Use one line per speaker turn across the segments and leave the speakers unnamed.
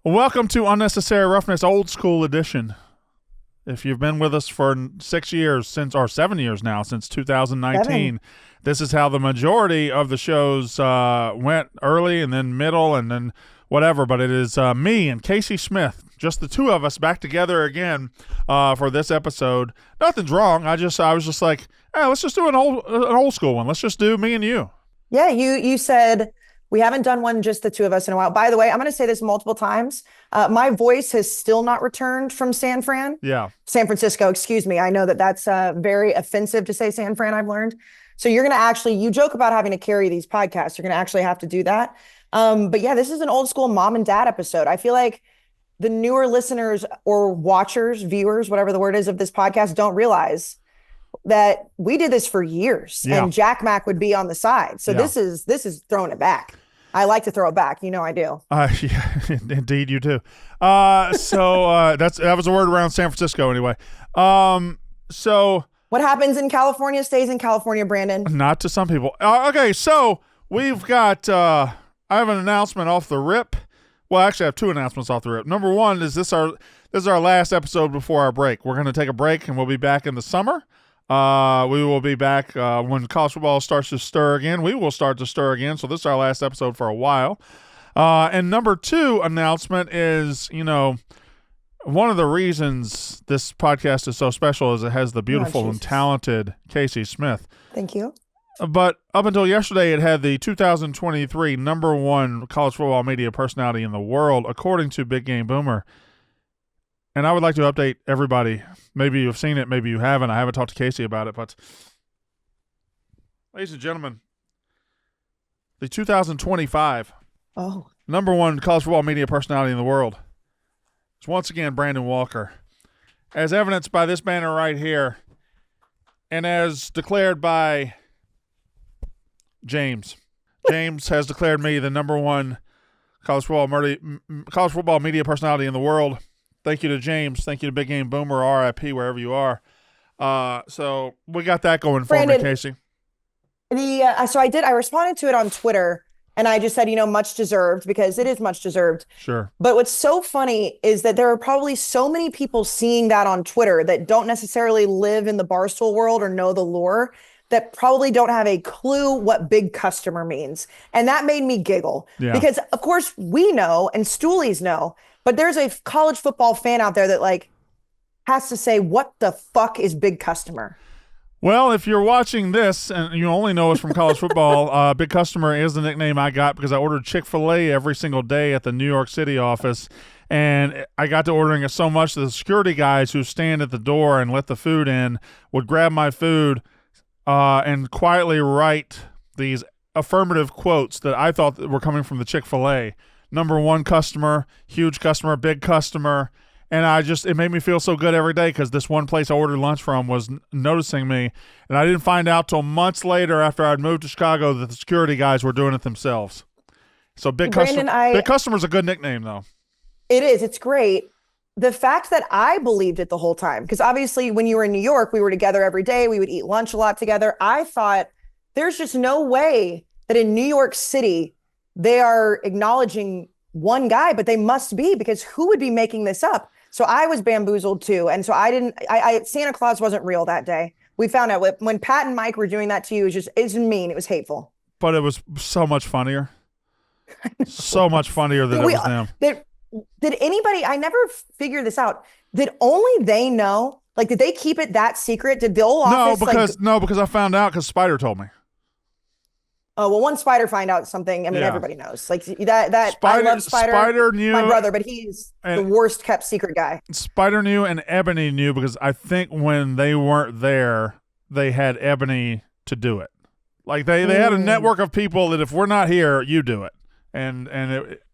Welcome to Unnecessary Roughness Old School Edition. If you've been with us for 7 years now, since 2019, this is how the majority of the shows went early and then middle and then whatever. But it is me and Kayce Smith, just the two of us back together again for this episode. Nothing's wrong. I was just like, hey, let's just do an old school one. Let's just do me and you.
Yeah, you said we haven't done one just the two of us in a while. By the way, I'm going to say this multiple times. My voice has still not returned from San Francisco, excuse me. I know that's very offensive to say San Fran, I've learned. So you're going to you joke about having to carry these podcasts. You're going to actually have to do that. But yeah, this is an old school mom and dad episode. I feel like the newer listeners or watchers, viewers, whatever the word is of this podcast, don't realize that we did this for years and Jack Mac would be on the side. So this is throwing it back. I like to throw it back. You know I do.
Yeah, indeed you do. That was a word around San Francisco anyway. So
what happens in California stays in California, Brandon.
Not to some people. Okay, so we've got I have an announcement off the rip. Well, actually I have two announcements off the rip. Number one is this is our last episode before our break. We're going to take a break and we'll be back in the summer. We will be back when college football starts to stir again. We will start to stir again. So this is our last episode for a while. And number two announcement is, one of the reasons this podcast is so special is it has the beautiful and talented Kayce Smith.
Thank you.
But up until yesterday, it had the 2023 number one college football media personality in the world, according to Big Game Boomer. And I would like to update everybody. Maybe you've seen it, maybe you haven't. I haven't talked to Kayce about it, but ladies and gentlemen, the 2025 number one college football media personality in the world is once again Brandon Walker, as evidenced by this banner right here, and as declared by James. James has declared me the number one college football media personality in the world. Thank you to James. Thank you to Big Game Boomer, RIP, wherever you are. So we got that going for me, Kayce.
I responded to it on Twitter, and I just said, much deserved, because it is much deserved.
Sure.
But what's so funny is that there are probably so many people seeing that on Twitter that don't necessarily live in the Barstool world or know the lore, that probably don't have a clue what big customer means. And that made me giggle. Yeah. Because, of course, we know, and Stoolies know, but there's a college football fan out there that has to say, what the fuck is big customer?
Well, if you're watching this and you only know us from college football, big customer is the nickname I got because I ordered Chick-fil-A every single day at the New York City office. And I got to ordering it so much that the security guys who stand at the door and let the food in would grab my food and quietly write these affirmative quotes that I thought were coming from the Chick-fil-A. Number one customer, huge customer, big customer. And it made me feel so good every day because this one place I ordered lunch from was noticing me. And I didn't find out till months later after I'd moved to Chicago that the security guys were doing it themselves. So big customer's a good nickname, though.
It is. It's great. The fact that I believed it the whole time, because obviously when you were in New York, we were together every day. We would eat lunch a lot together. I thought there's just no way that in New York City they are acknowledging one guy, but they must be, because who would be making this up? So I was bamboozled too. And so Santa Claus wasn't real that day. We found out when Pat and Mike were doing that to you, it's mean. It was hateful.
But it was so much funnier. So much funnier that it was them.
Did anybody, I never figured this out. Did only they know? Did they keep it that secret? Did the whole office?
No, because I found out because Spider told me.
Oh, well, once Spider find out something, everybody knows. Spider, I love Spider.
Spider knew.
My brother, but he's the worst kept secret guy.
Spider knew and Ebony knew because I think when they weren't there, they had Ebony to do it. They had a network of people that if we're not here, you do it. And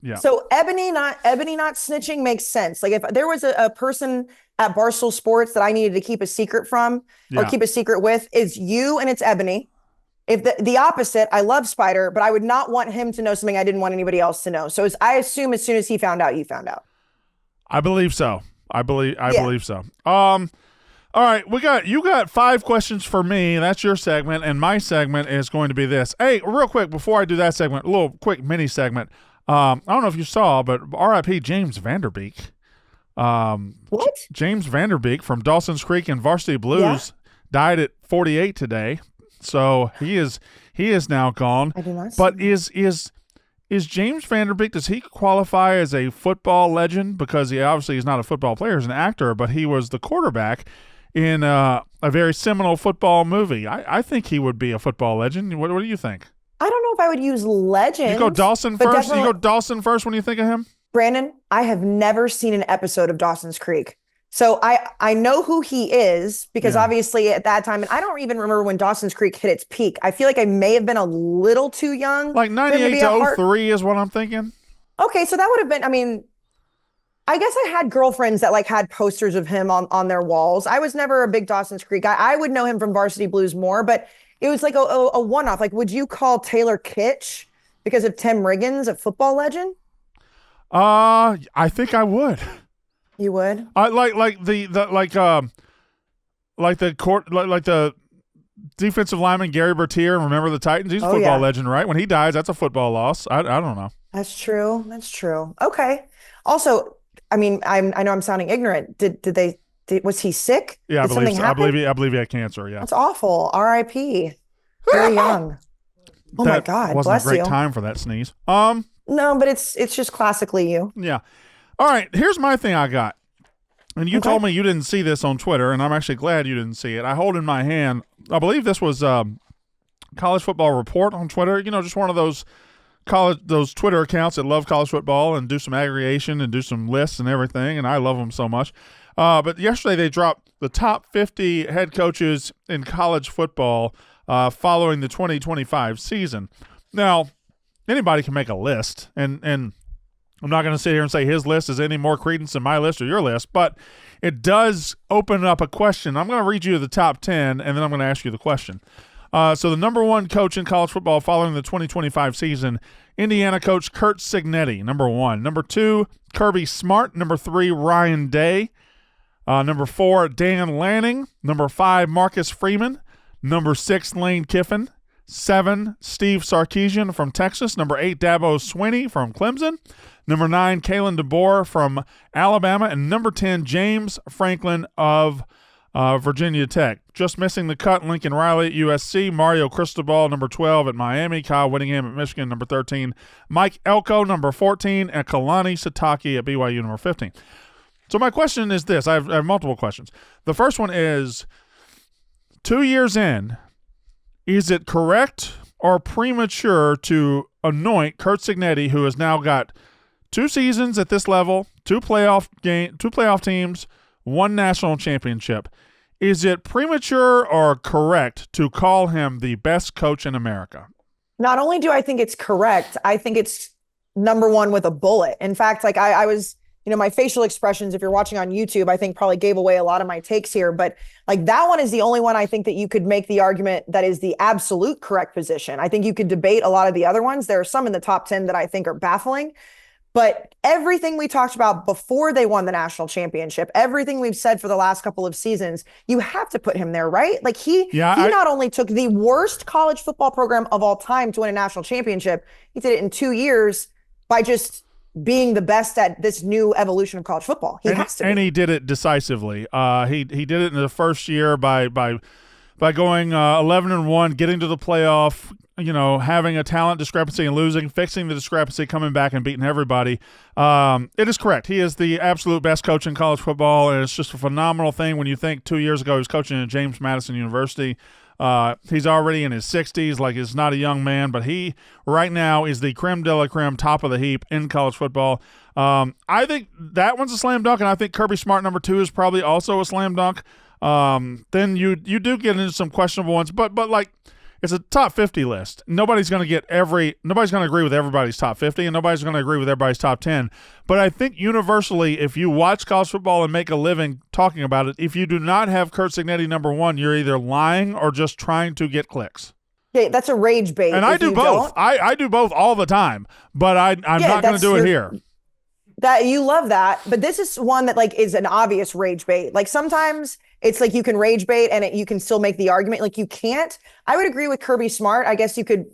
yeah.
So Ebony not snitching makes sense. If there was a person at Barstool Sports that I needed to keep a secret from or keep a secret with, it's you and it's Ebony. If the opposite, I love Spider, but I would not want him to know something I didn't want anybody else to know. So I assume as soon as he found out, you found out.
I believe so. I believe so. All right, you got 5 questions for me. That's your segment, and my segment is going to be this. Hey, real quick before I do that segment, a little quick mini segment. I don't know if you saw, but R.I.P. James Vanderbeek.
What?
James Vanderbeek from Dawson's Creek and Varsity Blues died at 48 today. So he is now gone.
I do not see
But
that.
is James Vanderbeek, does he qualify as a football legend? Because he obviously is not a football player, he's an actor, but he was the quarterback in a very seminal football movie. I think he would be a football legend. What do you think?
I don't know if I would use legend.
You go Dawson first? You go Dawson first when you think of him?
Brandon, I have never seen an episode of Dawson's Creek. So I know who he is because obviously at that time, and I don't even remember when Dawson's Creek hit its peak. I feel like I may have been a little too young.
Like 98 to 03 is what I'm thinking.
Okay, so that would have been, I guess I had girlfriends that like had posters of him on their walls. I was never a big Dawson's Creek guy. I would know him from Varsity Blues more, but it was like a one-off. Like, would you call Taylor Kitsch because of Tim Riggins a football legend?
I think I would.
You would?
Like the defensive lineman Gary Bertier. Remember the Titans? He's a football legend, right? When he dies, that's a football loss. I don't know.
That's true. Okay. Also, I know I'm sounding ignorant. Was he sick?
Yeah, I believe he had cancer. Yeah,
that's awful. R.I.P. Very young. Oh my God!
Wasn't
Bless
a great
you.
time for that sneeze.
No, but it's just classically you.
Yeah. All right. Here's my thing I got, and you told me you didn't see this on Twitter, and I'm actually glad you didn't see it. I hold in my hand. I believe this was College Football Report on Twitter. You know, just one of those Twitter accounts that love college football and do some aggregation and do some lists and everything, and I love them so much. But yesterday they dropped the top 50 head coaches in college football following the 2025 season. Now, anybody can make a list, and I'm not going to sit here and say his list is any more credence than my list or your list, but it does open up a question. I'm going to read you the top 10, and then I'm going to ask you the question. So the number one coach in college football following the 2025 season, Indiana coach Curt Cignetti, number one. Number two, Kirby Smart. Number three, Ryan Day. Number four, Dan Lanning. Number five, Marcus Freeman. Number six, Lane Kiffin. 7, Steve Sarkisian from Texas. Number 8, Dabo Swinney from Clemson. Number 9, Kalen DeBoer from Alabama. And number 10, James Franklin of Virginia Tech. Just missing the cut, Lincoln Riley at USC. Mario Cristobal, number 12 at Miami. Kyle Whittingham at Michigan, number 13. Mike Elko, number 14. And Kalani Sitake at BYU, number 15. So my question is this. I have multiple questions. The first one is, 2 years in, is it correct or premature to anoint Curt Cignetti, who has now got 2 seasons at this level, 2 playoff teams, 1 national championship? Is it premature or correct to call him the best coach in America?
Not only do I think it's correct, I think it's number one with a bullet. In fact, like I was, my facial expressions, if you're watching on YouTube, I think probably gave away a lot of my takes here, but like that one is the only one I think that you could make the argument that is the absolute correct position. I think you could debate a lot of the other ones. There are some in the top 10 that I think are baffling, but everything we talked about before they won the national championship, everything we've said for the last couple of seasons, you have to put him there, right? Like he not only took the worst college football program of all time to win a national championship, he did it in 2 years by just being the best at this new evolution of college football. He has to be.
And he did it decisively. He did it in the first year by going 11-1, getting to the playoff, having a talent discrepancy and losing, fixing the discrepancy, coming back and beating everybody. It is correct. He is the absolute best coach in college football, and it's just a phenomenal thing when you think 2 years ago he was coaching at James Madison University. He's already in his 60s, like he's not a young man, but he right now is the creme de la creme, top of the heap in college football. I think that one's a slam dunk, and I think Kirby Smart number 2 is probably also a slam dunk. Then you do get into some questionable ones, but like it's a top 50 list. Nobody's going to agree with everybody's top 50, and nobody's going to agree with everybody's top 10. But I think universally, if you watch college football and make a living talking about it, if you do not have Curt Cignetti number 1, you're either lying or just trying to get clicks.
Yeah, that's a rage bait.
And I do both. I do both all the time, but I'm not going to do it here.
That you love that, but this is one that like is an obvious rage bait. Like sometimes it's like you can rage bait and you can still make the argument. Like you can't. I would agree with Kirby Smart. I guess you could.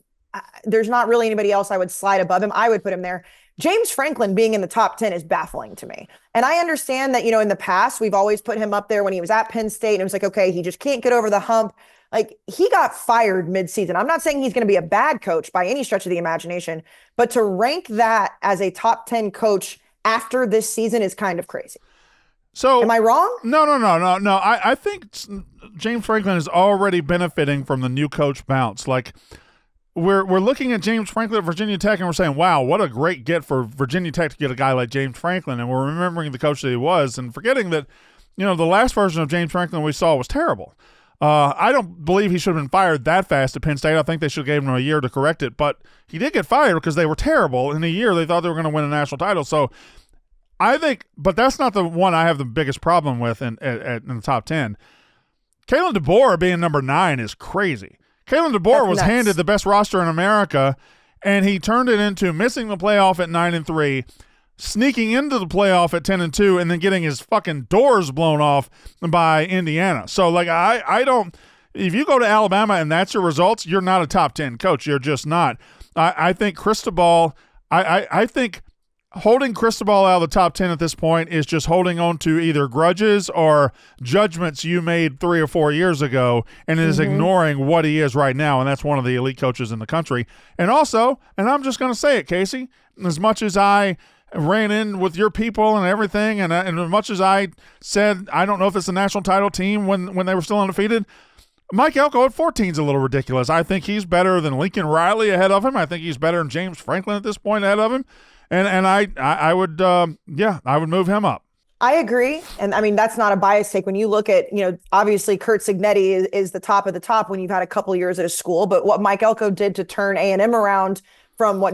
There's not really anybody else I would slide above him. I would put him there. James Franklin being in the top 10 is baffling to me. And I understand that, in the past, we've always put him up there when he was at Penn State. And it was like, okay, he just can't get over the hump. Like, he got fired midseason. I'm not saying he's going to be a bad coach by any stretch of the imagination, but to rank that as a top 10 coach after this season is kind of crazy. So am I wrong?
No. I think James Franklin is already benefiting from the new coach bounce. Like, we're looking at James Franklin at Virginia Tech and we're saying, wow, what a great get for Virginia Tech to get a guy like James Franklin. And we're remembering the coach that he was and forgetting that, the last version of James Franklin we saw was terrible. I don't believe he should have been fired that fast at Penn State. I think they should have given him a year to correct it. But he did get fired because they were terrible. In a year, they thought they were going to win a national title. So I think – but that's not the one I have the biggest problem with in the top 10. Kalen DeBoer being number 9 is crazy. Kalen DeBoer was handed the best roster in America, and he turned it into missing the playoff at 9-3, sneaking into the playoff at 10-2, and then getting his fucking doors blown off by Indiana. So, like, I don't – if you go to Alabama and that's your results, you're not a top 10 coach. You're just not. I think Cristobal – I think – holding Cristobal out of the top 10 at this point is just holding on to either grudges or judgments you made 3 or 4 years ago and is ignoring what he is right now, and that's one of the elite coaches in the country. And also, and I'm just going to say it, Kayce, as much as I ran in with your people and everything, and as much as I said I don't know if it's a national title team when they were still undefeated, Mike Elko at 14 is a little ridiculous. I think he's better than Lincoln Riley ahead of him. I think he's better than James Franklin at this point ahead of him. And I would I would move him up.
I agree. And I mean, that's not a bias take. When you look at, obviously Curt Cignetti is the top of the top when you've had a couple of years at a school, but what Mike Elko did to turn A&M around from the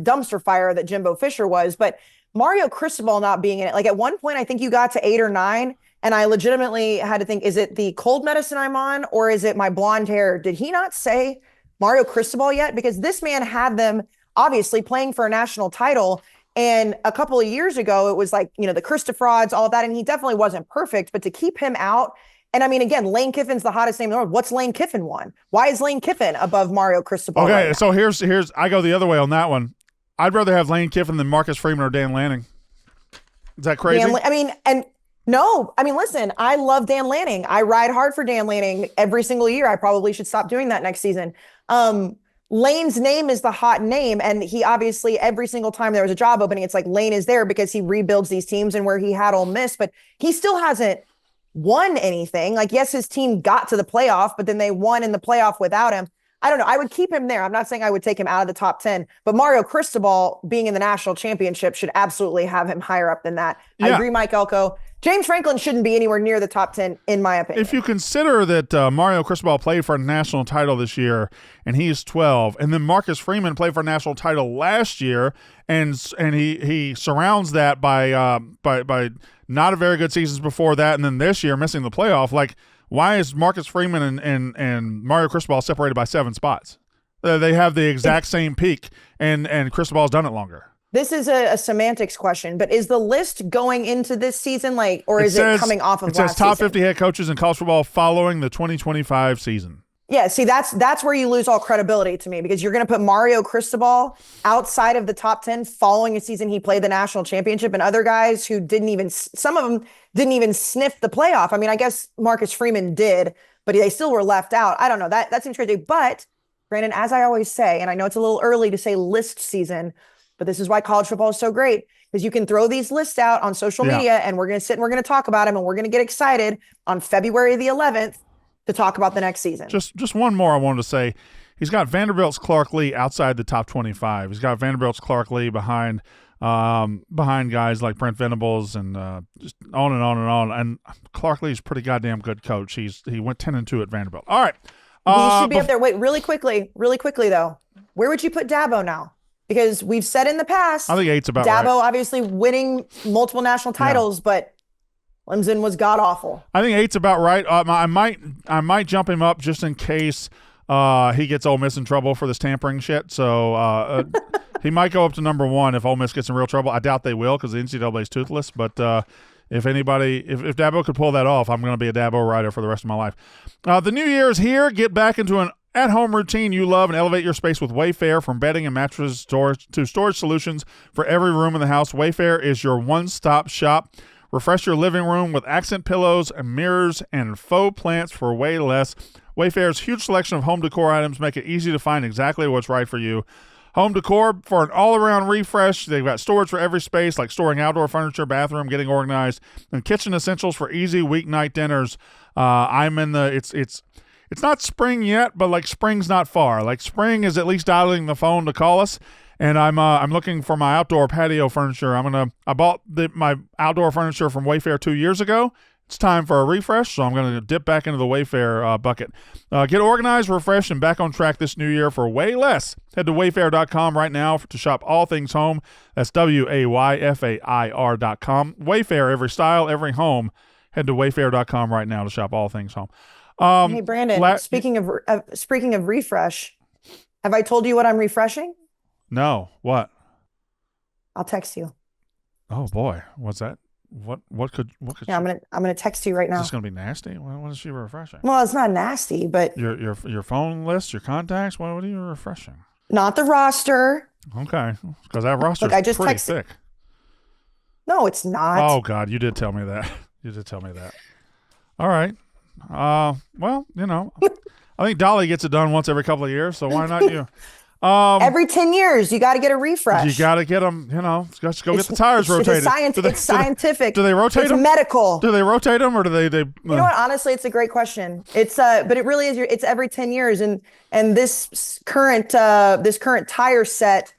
dumpster fire that Jimbo Fisher was, but Mario Cristobal not being in it. Like, at one point, I think you got to 8 or 9, and I legitimately had to think, is it the cold medicine I'm on, or is it my blonde hair? Did he not say Mario Cristobal yet? Because this man had them obviously playing for a national title. And a couple of years ago, it was like, the Christa frauds, all of that. And he definitely wasn't perfect, but to keep him out. And I mean, again, Lane Kiffin's the hottest name in the world. What's Lane Kiffin won? Why is Lane Kiffin above Mario Cristobal?
Okay, right, so here's I go the other way on that one. I'd rather have Lane Kiffin than Marcus Freeman or Dan Lanning. Is that crazy?
Listen, I love Dan Lanning. I ride hard for Dan Lanning every single year. I probably should stop doing that next season. Lane's name is the hot name, and he obviously, every single time there was a job opening, it's like Lane is there because he rebuilds these teams, and where he had Ole Miss, but he still hasn't won anything. Like, yes, his team got to the playoff, but then they won in the playoff without him. I don't know. I would keep him there. I'm not saying I would take him out of the top 10, but Mario Cristobal being in the national championship should absolutely have him higher up than that. Yeah. I agree, Mike Elko. James Franklin shouldn't be anywhere near the top 10, in my opinion.
If you consider that Mario Cristobal played for a national title this year, and he's 12, and then Marcus Freeman played for a national title last year, and he surrounds that by not a very good seasons before that, and then this year missing the playoff. Like, why is Marcus Freeman and Mario Cristobal separated by 7 spots? They have the exact same peak, and Cristobal's done it longer.
This is a semantics question, but is the list going into this season, or is it coming off of last season? It says
top 50 head coaches in college football following the 2025 season.
Yeah, see, that's where you lose all credibility to me, because you're going to put Mario Cristobal outside of the top 10 following a season he played the national championship, and other guys who some of them didn't even sniff the playoff. I mean, I guess Marcus Freeman did, but they still were left out. I don't know. That seems crazy. But, Brandon, as I always say, and I know it's a little early to say list season, but this is why college football is so great, because you can throw these lists out on social media, and we're going to sit and we're going to talk about them, and we're going to get excited on February the 11th to talk about the next season.
Just one more I wanted to say. He's got Vanderbilt's Clark Lee outside the top 25. He's got Vanderbilt's Clark Lee behind guys like Brent Venables and just on and on and on. And Clark Lee's a pretty goddamn good coach. He went 10-2 at Vanderbilt. All right.
He should be up there. Wait, really quickly though. Where would you put Dabo now? Because we've said in the past,
I think 8's about
Dabo
right.
Obviously winning multiple national titles, but Clemson was god awful.
I think 8's about right. I might jump him up just in case he gets Ole Miss in trouble for this tampering shit. So he might go up to number 1 if Ole Miss gets in real trouble. I doubt they will, because the NCAA is toothless. But if Dabo could pull that off, I'm going to be a Dabo rider for the rest of my life. The new year is here. Get back into an at-home routine you love and elevate your space with Wayfair. From bedding and mattress storage to storage solutions for every room in the house, Wayfair is your one-stop shop. Refresh your living room with accent pillows and mirrors and faux plants for way less. Wayfair's huge selection of home decor items make it easy to find exactly what's right for you. Home decor for an all-around refresh. They've got storage for every space, like storing outdoor furniture, bathroom, getting organized, and kitchen essentials for easy weeknight dinners. I'm in the it's not spring yet, but like spring's not far. Like spring is at least dialing the phone to call us, and I'm looking for my outdoor patio furniture. I bought my outdoor furniture from Wayfair 2 years ago. It's time for a refresh, so I'm going to dip back into the Wayfair bucket. Get organized, refreshed, and back on track this new year for way less. Head to wayfair.com right now to shop all things home. That's WAYFAIR.com. Wayfair, every style, every home. Head to wayfair.com right now to shop all things home.
Hey, Brandon, speaking of refresh, have I told you what I'm refreshing?
No. What?
I'll text you.
Oh, boy. What's that? What could
yeah, I'm gonna text you right now.
Is this gonna be nasty? What is she refreshing?
Well, it's not nasty, but
your phone list, your contacts. What are you refreshing?
Not the roster.
Okay, because that roster is pretty thick.
No, it's not.
Oh God, you did tell me that. All right. Well, I think Dolly gets it done once every couple of years, so why not you?
Every 10 years, you got to get a refresh.
You got to get them, just go get the tires rotated.
It's scientific.
Do they rotate them?
It's medical.
Do they rotate them, or do they?
You know what? Honestly, it's a great question. It's but it really is. It's every 10 years, and this current tire set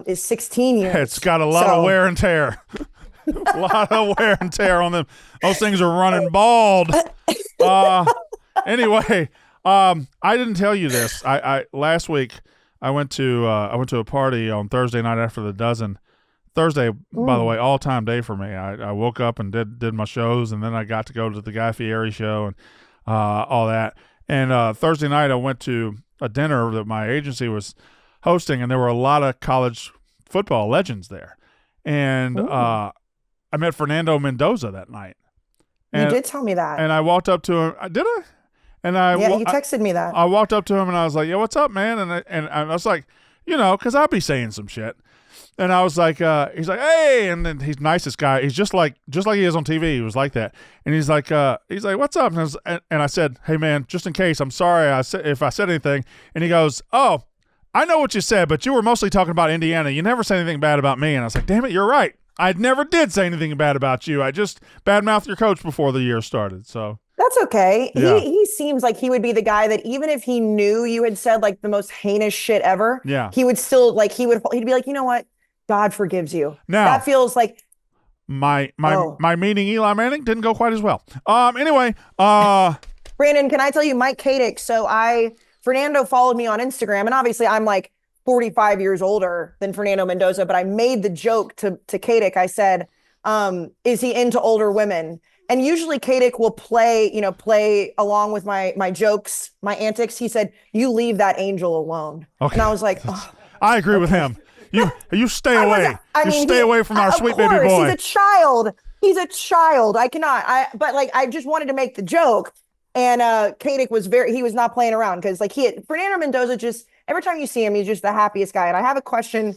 is 16 years.
It's got a lot of wear and tear. A lot of wear and tear on them. Those things are running bald. Anyway, I didn't tell you this. I last week. I went to a party on Thursday night after the dozen. Thursday, by the way, all-time day for me. I woke up and did my shows, and then I got to go to the Guy Fieri show and all that. And Thursday night, I went to a dinner that my agency was hosting, and there were a lot of college football legends there. And I met Fernando Mendoza that night.
And, you did tell me that.
And I walked up to him. Did I? And
you texted me that.
I walked up to him and I was like, "Yo, what's up, man?" And I was like, because I'd be saying some shit. And I was like, he's like, "Hey," and then he's the nicest guy. He's just like he is on TV. He was like that. And he's like, "What's up?" And I said, "Hey, man, just in case, I'm sorry if I said anything." And he goes, "Oh, I know what you said, but you were mostly talking about Indiana. You never said anything bad about me." And I was like, "Damn it, you're right. I never did say anything bad about you. I just badmouthed your coach before the year started." So.
That's okay.
Yeah.
He seems like he would be the guy that even if he knew you had said like the most heinous shit ever, he would still he'd be like, you know what? God forgives you. Now, that feels like
my meeting Eli Manning didn't go quite as well. Anyway,
Brandon, can I tell you Mike Kadick? So Fernando followed me on Instagram, and obviously I'm like 45 years older than Fernando Mendoza, but I made the joke to Kadick. I said, is he into older women? And usually Kadick will play along with my jokes, my antics. He said, "You leave that angel alone." Okay. And I was like, oh,
I agree with him. You stay away. Stay away from our sweet baby boy.
He's a child. I cannot. I just wanted to make the joke. And Kadick was he was not playing around because Fernando Mendoza just, every time you see him, he's just the happiest guy. And I have a question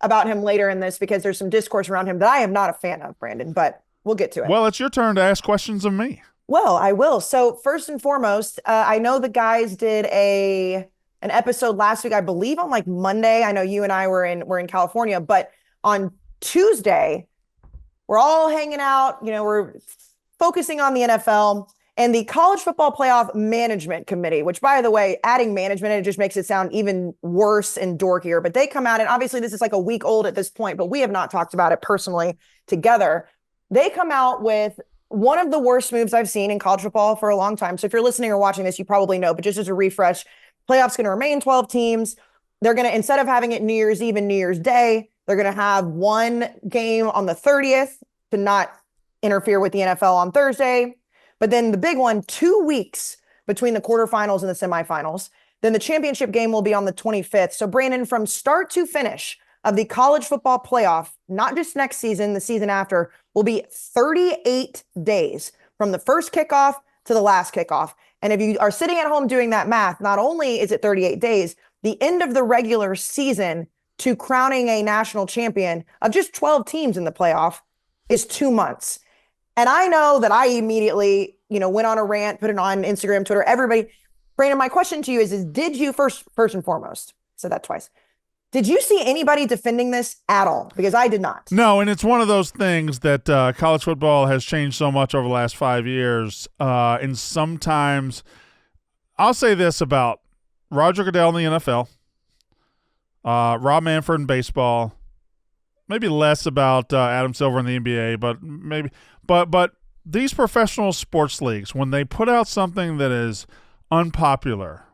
about him later in this because there's some discourse around him that I am not a fan of, Brandon, but we'll get to it.
Well, it's your turn to ask questions of me.
Well, I will. So first and foremost, I know the guys did an episode last week, I believe on like Monday. I know you and I were in California, but on Tuesday, we're all hanging out. We're focusing on the NFL and the College Football Playoff Management Committee, which, by the way, adding management, it just makes it sound even worse and dorkier. But they come out, and obviously this is like a week old at this point, but we have not talked about it personally together. They come out with one of the worst moves I've seen in college football for a long time. So if you're listening or watching this, you probably know, but just as a refresh, playoffs going to remain 12 teams. They're going to, instead of having it New Year's Eve and New Year's Day, they're going to have one game on the 30th to not interfere with the NFL on Thursday. But then the big one, 2 weeks between the quarterfinals and the semifinals. Then the championship game will be on the 25th. So Brandon, from start to finish of the college football playoff, not just next season, the season after, will be 38 days from the first kickoff to the last kickoff. And if you are sitting at home doing that math, not only is it 38 days, the end of the regular season to crowning a national champion of just 12 teams in the playoff is 2 months. And I know that I immediately, went on a rant, put it on Instagram, Twitter, everybody. Brandon, my question to you is did you first and foremost, said that twice, did you see anybody defending this at all? Because I did not.
No, and it's one of those things that college football has changed so much over the last 5 years. And sometimes I'll say this about Roger Goodell in the NFL, Rob Manfred in baseball, maybe less about Adam Silver in the NBA, but maybe – but these professional sports leagues, when they put out something that is unpopular,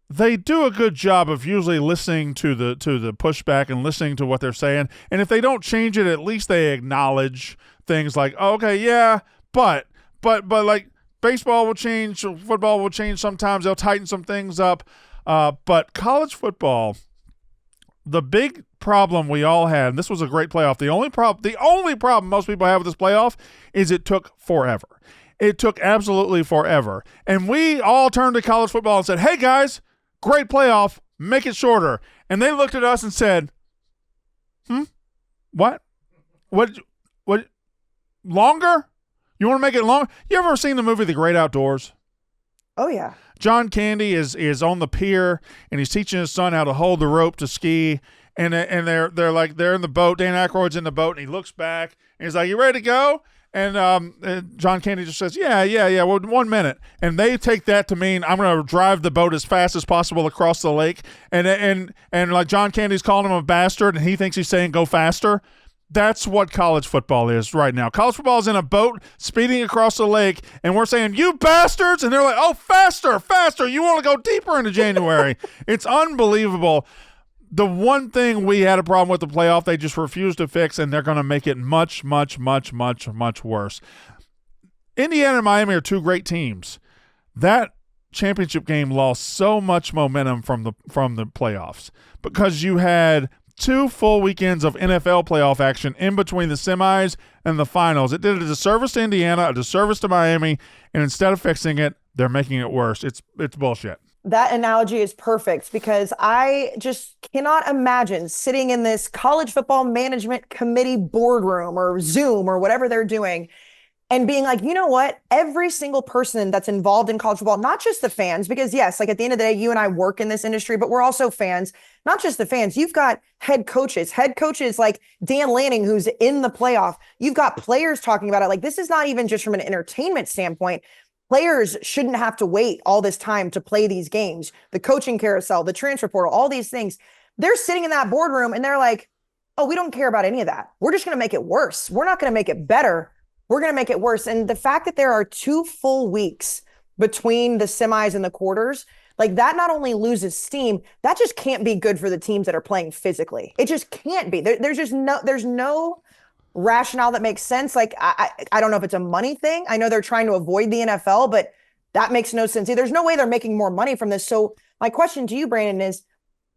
they do a good job of usually listening to the pushback and listening to what they're saying. And if they don't change it, at least they acknowledge things like, oh, okay, yeah, but like baseball will change, football will change sometimes. They'll tighten some things up. But college football, the big problem we all had, and this was a great playoff, the only problem most people have with this playoff is it took forever. It took absolutely forever. And we all turned to college football and said, hey, guys, great playoff, make it shorter. And they looked at us and said, what? Longer? You want to make it longer? You ever seen the movie The Great Outdoors?
Oh, yeah.
John Candy is on the pier, and he's teaching his son how to hold the rope to ski. And they're in the boat. Dan Aykroyd's in the boat, and he looks back, and he's like, you ready to go? And John Candy just says, yeah, well, 1 minute. And they take that to mean I'm going to drive the boat as fast as possible across the lake. And like John Candy's calling him a bastard, and he thinks he's saying go faster. That's what college football is right now. College football is in a boat speeding across the lake, and we're saying, you bastards! And they're like, oh, faster! You want to go deeper into January. It's unbelievable. The one thing we had a problem with the playoff, they just refused to fix, and they're going to make it much, much, much, much, much worse. Indiana and Miami are two great teams. That championship game lost so much momentum from the playoffs because you had 2 full weekends of NFL playoff action in between the semis and the finals. It did a disservice to Indiana, a disservice to Miami, and instead of fixing it, they're making it worse. It's bullshit.
That analogy is perfect because I just cannot imagine sitting in this college football management committee boardroom or Zoom or whatever they're doing and being like, you know what? Every single person that's involved in college football, not just the fans, because yes, like at the end of the day, you and I work in this industry, but we're also fans, not just the fans. You've got head coaches like Dan Lanning, who's in the playoff. You've got players talking about it. Like this is not even just from an entertainment standpoint. Players shouldn't have to wait all this time to play these games. The coaching carousel, the transfer portal, all these things. They're sitting in that boardroom and they're like, oh, we don't care about any of that. We're just going to make it worse. We're not going to make it better. We're going to make it worse. And the fact that there are 2 full weeks between the semis and the quarters, like that not only loses steam, that just can't be good for the teams that are playing physically. It just can't be. There's no rationale that makes sense. Like, I don't know if it's a money thing. I know they're trying to avoid the NFL, but that makes no sense. There's no way they're making more money from this. So my question to you, Brandon, is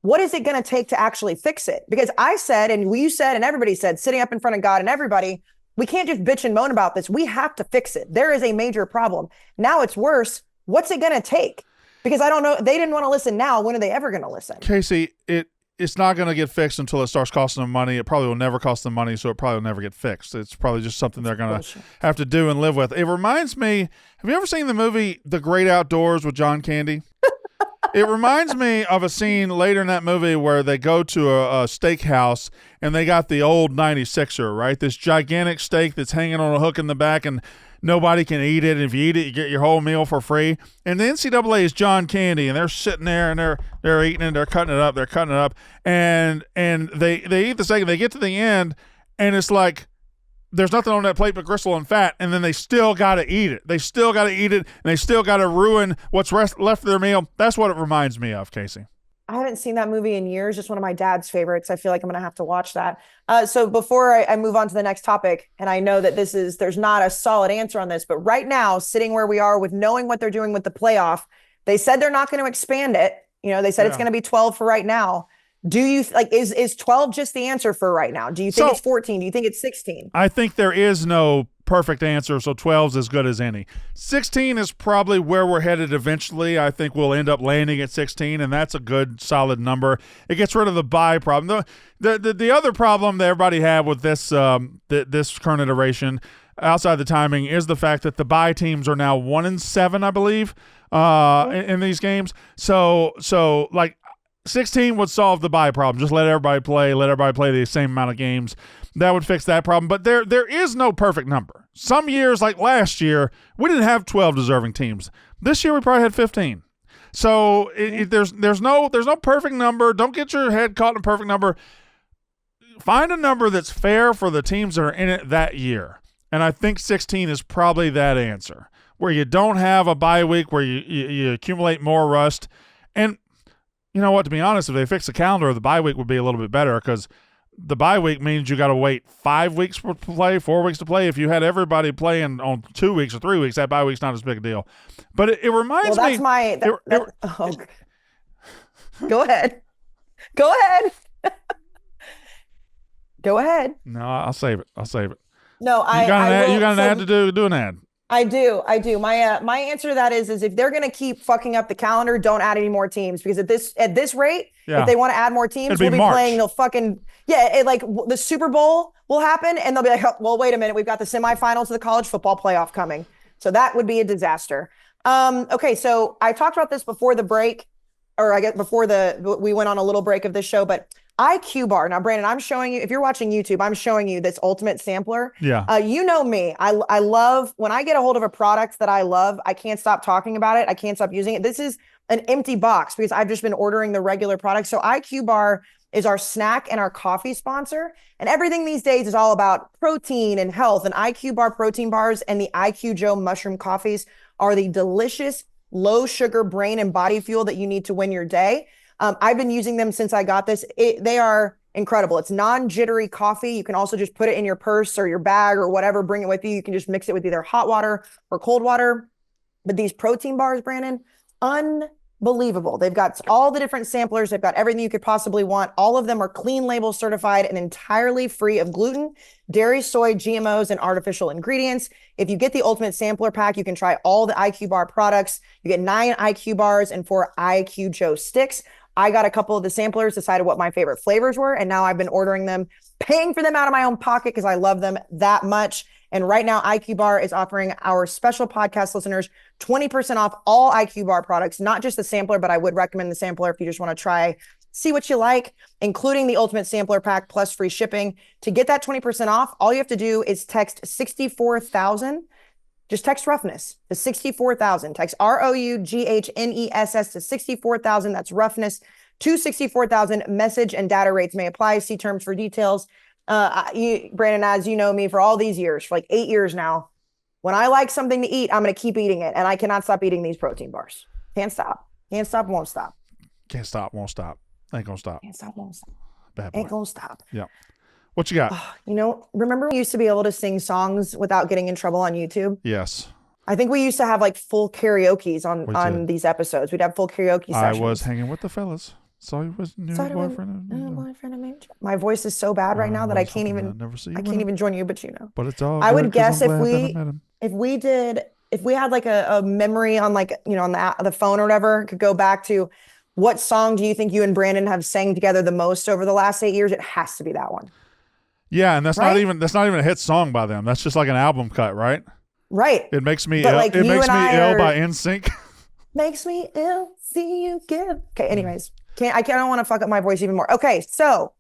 what is it going to take to actually fix it? Because I said, and you said, and everybody said, sitting up in front of God and everybody, we can't just bitch and moan about this. We have to fix it. There is a major problem. Now it's worse. What's it going to take? Because I don't know. They didn't want to listen now. When are they ever going to listen?
Kayce, it's not going to get fixed until it starts costing them money. It probably will never cost them money, so it probably will never get fixed. It's probably just something they're going to have to do and live with. It reminds me, have you ever seen the movie The Great Outdoors with John Candy? It reminds me of a scene later in that movie where they go to a steakhouse and they got the old 96er, right? This gigantic steak that's hanging on a hook in the back and nobody can eat it. If you eat it, you get your whole meal for free. And the NCAA is John Candy, and they're sitting there and they're eating it, they're cutting it up, and they eat the steak and they get to the end and it's like there's nothing on that plate but gristle and fat, and then they still got to eat it. They still got to eat it, and they still got to ruin what's left of their meal. That's what it reminds me of, Kayce.
I haven't seen that movie in years. Just one of my dad's favorites. I feel like I'm going to have to watch that. So before I move on to the next topic, and I know that there's not a solid answer on this, but right now, sitting where we are with knowing what they're doing with the playoff, they said they're not going to expand it. They said it's going to be 12 for right now. Do you is 12 just the answer for right now? Do you think it's 14? Do you think it's 16?
I think there is no perfect answer, so 12's as good as any. 16 is probably where we're headed eventually. I think we'll end up landing at 16, and that's a good, solid number. It gets rid of the bye problem. The other problem that everybody had with this this current iteration, outside the timing, is the fact that the bye teams are now 1-7, I believe, in these games. So like 16 would solve the bye problem. Just let everybody play the same amount of games. That would fix that problem. But there is no perfect number. Some years, like last year, we didn't have 12 deserving teams. This year we probably had 15. So there's no perfect number. Don't get your head caught in a perfect number. Find a number that's fair for the teams that are in it that year. And I think 16 is probably that answer, where you don't have a bye week, where you accumulate more rust. And you know what, to be honest, if they fix the calendar, the bye week would be a little bit better, because the bye week means you got to wait 5 weeks to play, 4 weeks to play. If you had everybody playing on 2 weeks or 3 weeks, that bye week's not as big a deal. But it reminds me.
Go ahead. Go ahead. Go ahead.
No, I'll save it.
No,
you got an ad to do an ad.
I do. My answer to that is if they're going to keep fucking up the calendar, don't add any more teams, because at this rate, if they want to add more teams, we'll be playing. They'll fucking like the Super Bowl will happen, and they'll be like, oh, well, wait a minute, we've got the semifinals of the college football playoff coming, so that would be a disaster. Okay, so I talked about this before the break, or I guess before we went on a little break of this show, but IQ bar. Now, Brandon, I'm showing you, if you're watching YouTube, I'm showing you this ultimate sampler.
Yeah.
You know me. I love, when I get a hold of a product that I love, I can't stop talking about it. I can't stop using it. This is an empty box because I've just been ordering the regular products. So IQ bar is our snack and our coffee sponsor. And everything these days is all about protein and health. And IQ bar protein bars and the IQ Joe mushroom coffees are the delicious, low sugar brain and body fuel that you need to win your day. I've been using them since I got this. They are incredible. It's non-jittery coffee. You can also just put it in your purse or your bag or whatever, bring it with you. You can just mix it with either hot water or cold water. But these protein bars, Brandon, unbelievable. They've got all the different samplers. They've got everything you could possibly want. All of them are clean label certified and entirely free of gluten, dairy, soy, GMOs, and artificial ingredients. If you get the ultimate sampler pack, you can try all the IQ bar products. You get 9 IQ bars and 4 IQ Joe sticks. I got a couple of the samplers, decided what my favorite flavors were, and now I've been ordering them, paying for them out of my own pocket because I love them that much. And right now, IQ Bar is offering our special podcast listeners 20% off all IQ Bar products, not just the sampler, but I would recommend the sampler if you just want to try, see what you like, including the ultimate sampler pack plus free shipping. To get that 20% off, all you have to do is text 64,000. Just text roughness to 64,000. Text ROUGHNESS to 64,000. That's roughness to 64,000. Message and data rates may apply. See terms for details. Brandon, as you know me for all these years, for like 8 years now, when I like something to eat, I'm going to keep eating it. And I cannot stop eating these protein bars. Can't stop. Can't stop, won't stop.
Can't stop, won't stop. Ain't going to stop.
Can't stop, won't stop.
Bad boy.
Ain't going to stop.
Yeah. What you got?
Remember we used to be able to sing songs without getting in trouble on YouTube?
Yes.
I think we used to have like full karaoke's on these episodes. We'd have full karaoke sessions.
I was hanging with the fellas. Saw you was new boyfriend.
My voice is so bad right now that I can't even join you, but
But it's all
I would guess if we had like a memory on like, on the phone or whatever, could go back to what song do you think you and Brandon have sang together the most over the last 8 years? It has to be that one.
Yeah, and that's not even a hit song by them. That's just like an album cut, right?
Right.
It makes me ill. Like, it makes me ill by InSync.
Makes me ill. See you give. Okay. Anyways, I don't want to fuck up my voice even more. Okay, so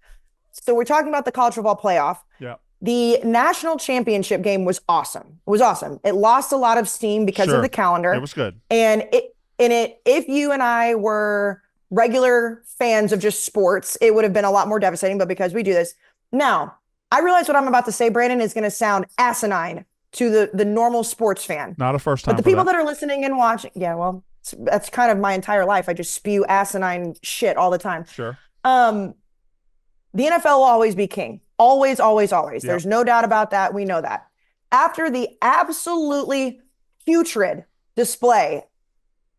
we're talking about the college football playoff.
Yeah.
The national championship game was awesome. It was awesome. It lost a lot of steam because of the calendar.
It was good.
And if you and I were regular fans of just sports, it would have been a lot more devastating. But because we do this now. I realize what I'm about to say, Brandon, is going to sound asinine to the normal sports fan.
Not a first time.
But the people that are listening and watching, that's kind of my entire life. I just spew asinine shit all the time.
Sure.
The NFL will always be king. Always, always, always. Yep. There's no doubt about that. We know that. After the absolutely putrid display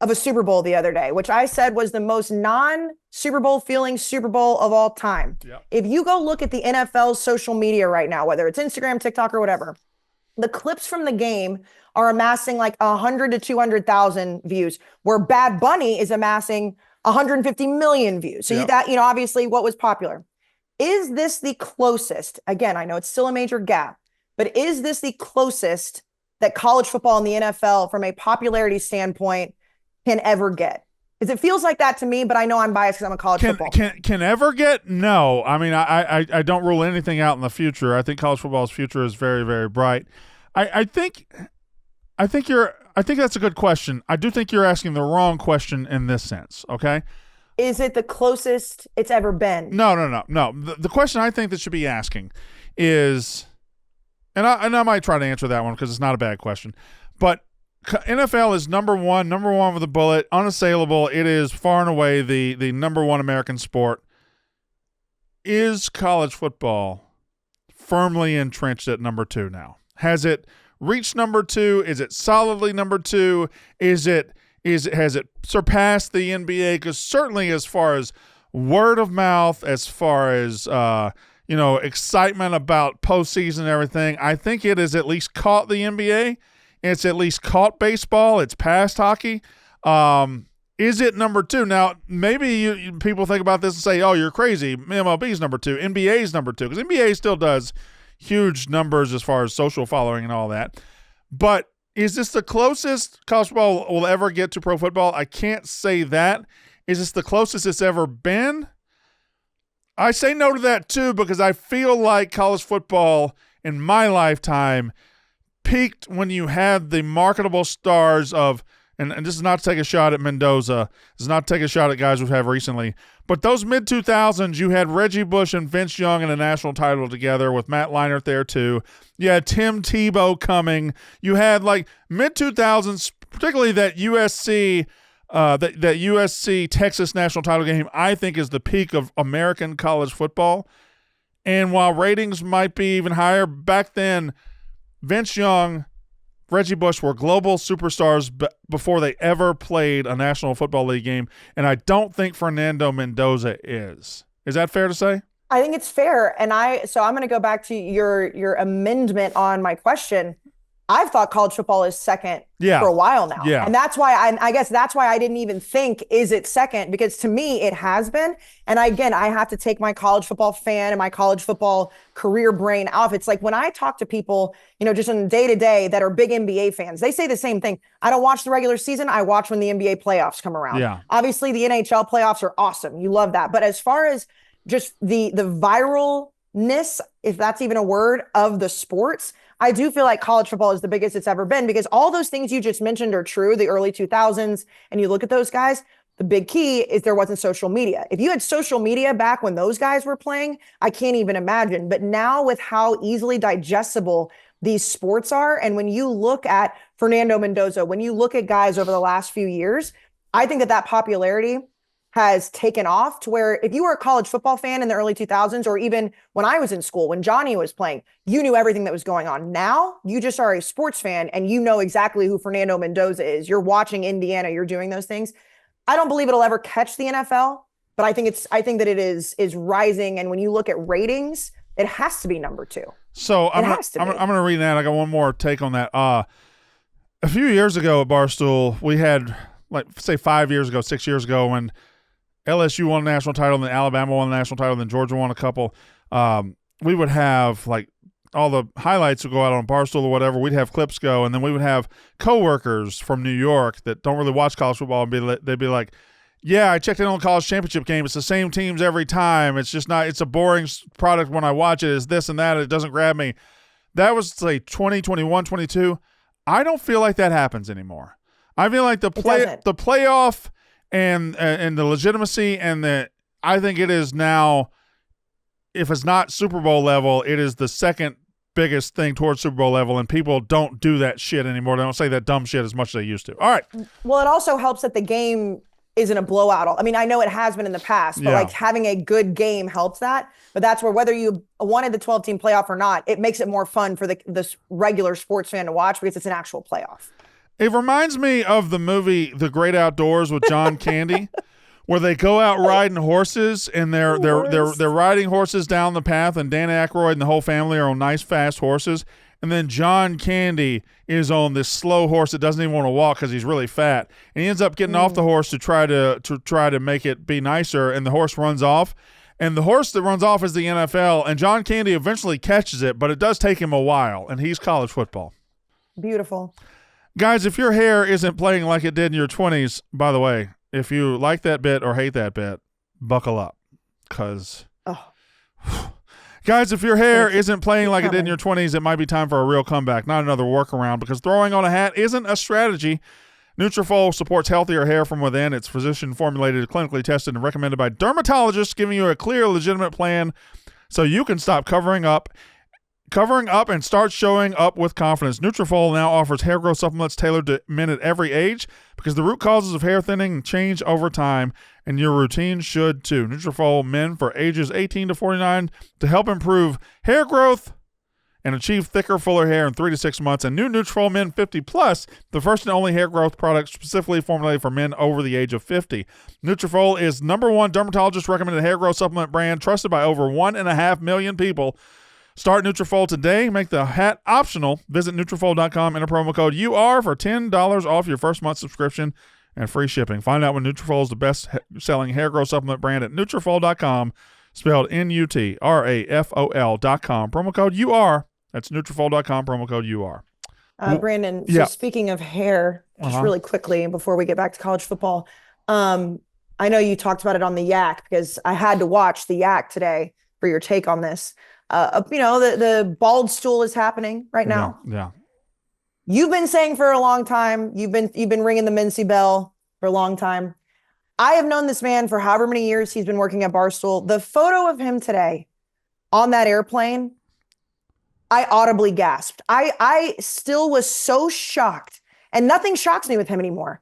of a Super Bowl the other day, which I said was the most non-Super Bowl feeling Super Bowl of all time.
Yep.
If you go look at the NFL social media right now, whether it's Instagram, TikTok, or whatever, the clips from the game are amassing like 100 to 200,000 views, where Bad Bunny is amassing 150 million views. So that, obviously what was popular. Is this the closest? Again, I know it's still a major gap, but is this the closest that college football and the NFL from a popularity standpoint can ever get? Because it feels like that to me, but I know I'm biased because I'm a college football.
Can ever get? No. I mean, I don't rule anything out in the future. I think college football's future is very, very bright. I think that's a good question. I do think you're asking the wrong question in this sense, okay?
Is it the closest it's ever been?
No. The question I think that should be asking is, and I might try to answer that one because it's not a bad question, but NFL is number one with a bullet, unassailable. It is far and away the number one American sport. Is college football firmly entrenched at number two now? Has it reached number two? Is it solidly number two? Has it surpassed the NBA? Because certainly as far as word of mouth, as far as excitement about postseason and everything, I think it has at least caught the NBA. It's at least caught baseball. It's past hockey. Is it number two? Now, maybe people think about this and say, oh, you're crazy. MLB is number two. NBA is number two. Because NBA still does huge numbers as far as social following and all that. But is this the closest college football will ever get to pro football? I can't say that. Is this the closest it's ever been? I say no to that too, because I feel like college football in my lifetime peaked when you had the marketable stars of, and this is not to take a shot at Mendoza, this is not to take a shot at guys we've had recently, but those mid-2000s, you had Reggie Bush and Vince Young in a national title together with Matt Leinart there too. You had Tim Tebow coming. You had like mid-2000s, particularly that USC Texas national title game, I think is the peak of American college football. And while ratings might be even higher, back then, Vince Young, Reggie Bush were global superstars before they ever played a National Football League game, and I don't think Fernando Mendoza is. Is that fair to say?
I think it's fair, and so I'm going to go back to your amendment on my question. I've thought college football is second for a while now. Yeah. And that's why I guess that's why I didn't even think, is it second? Because to me, it has been. And again, I have to take my college football fan and my college football career brain off. It's like when I talk to people, just in day to day that are big NBA fans, they say the same thing. I don't watch the regular season. I watch when the NBA playoffs come around. Yeah. Obviously, the NHL playoffs are awesome. You love that. But as far as just the viralness, if that's even a word, of the sports, I do feel like college football is the biggest it's ever been, because all those things you just mentioned are true, the early 2000s, and you look at those guys, the big key is there wasn't social media. If you had social media back when those guys were playing, I can't even imagine. But now with how easily digestible these sports are, and when you look at Fernando Mendoza, when you look at guys over the last few years, I think that popularity has taken off to where if you were a college football fan in the early 2000s, or even when I was in school, when Johnny was playing, you knew everything that was going on. Now you just are a sports fan and you know exactly who Fernando Mendoza is. You're watching Indiana, you're doing those things. I don't believe it'll ever catch the NFL, but I think that it is rising. And when you look at ratings, it has to be number two.
So I'm going to read that. I got one more take on that. A few years ago at Barstool, we had, like, say 5 years ago, 6 years ago, when LSU won a national title, and then Alabama won a national title, and then Georgia won a couple. We would have, like, all the highlights would go out on Barstool or whatever. We'd have clips go, and then we would have coworkers from New York that don't really watch college football, and they'd be like, yeah, I checked in on the college championship game. It's the same teams every time. It's just not – it's a boring product when I watch it. It's this and that. It doesn't grab me. That was, say, 2021, 22. I don't feel like that happens anymore. I feel like the playoff – and the legitimacy I think it is now, if it's not Super Bowl level, it is the second biggest thing towards Super Bowl level, and people don't do that shit anymore. They don't say that dumb shit as much as they used to. All right.
Well, it also helps that the game isn't a blowout. I mean, I know it has been in the past, but like having a good game helps that. But that's where, whether you wanted the 12-team playoff or not, it makes it more fun for the regular sports fan to watch, because it's an actual playoff.
It reminds me of the movie The Great Outdoors with John Candy, where they go out riding horses, and they're riding horses down the path, and Dan Aykroyd and the whole family are on nice, fast horses, And then John Candy is on this slow horse that doesn't even want to walk because he's really fat. And he ends up getting off the horse to try to make it be nicer, and the horse runs off. And the horse that runs off is the NFL, and John Candy eventually catches it, but it does take him a while, and he's college football.
Beautiful.
Guys, if your hair isn't playing like it did in your 20s, by the way, if you like that bit or hate that bit, buckle up. Because, guys, if your hair isn't playing like it did in your 20s, it might be time for a real comeback, not another workaround, because throwing on a hat isn't a strategy. Neutrafol supports healthier hair from within. It's physician-formulated, clinically tested, and recommended by dermatologists, giving you a clear, legitimate plan so you can stop covering up and start showing up with confidence. Neutrafol now offers hair growth supplements tailored to men at every age because the root causes of hair thinning change over time, and your routine should too. Neutrafol men for ages 18 to 49 to help improve hair growth and achieve thicker, fuller hair in 3 to 6 months. And new Neutrafol Men 50 Plus, the first and only hair growth product specifically formulated for men over the age of 50. Neutrafol is #1 dermatologist recommended hair growth supplement brand trusted by over 1.5 million people. Start Neutrafol today. Make the hat optional. Visit Neutrafol.com, enter promo code UR for $10 off your first month subscription and free shipping. Find out when Neutrafol is the best-selling hair growth supplement brand at Neutrafol.com, spelled Nutrafol.com. Promo code UR. That's Neutrafol.com, promo code UR.
Brandon, so speaking of hair, just really quickly before we get back to college football, I know you talked about it on the Yak because I had to watch the Yak today for your take on this. The bald stool is happening right now.
Yeah.
You've been saying for a long time, you've been ringing the Mintz bell for a long time. I have known this man for however many years he's been working at Barstool. The photo of him today on that airplane, I audibly gasped. I still was so shocked, and nothing shocks me with him anymore.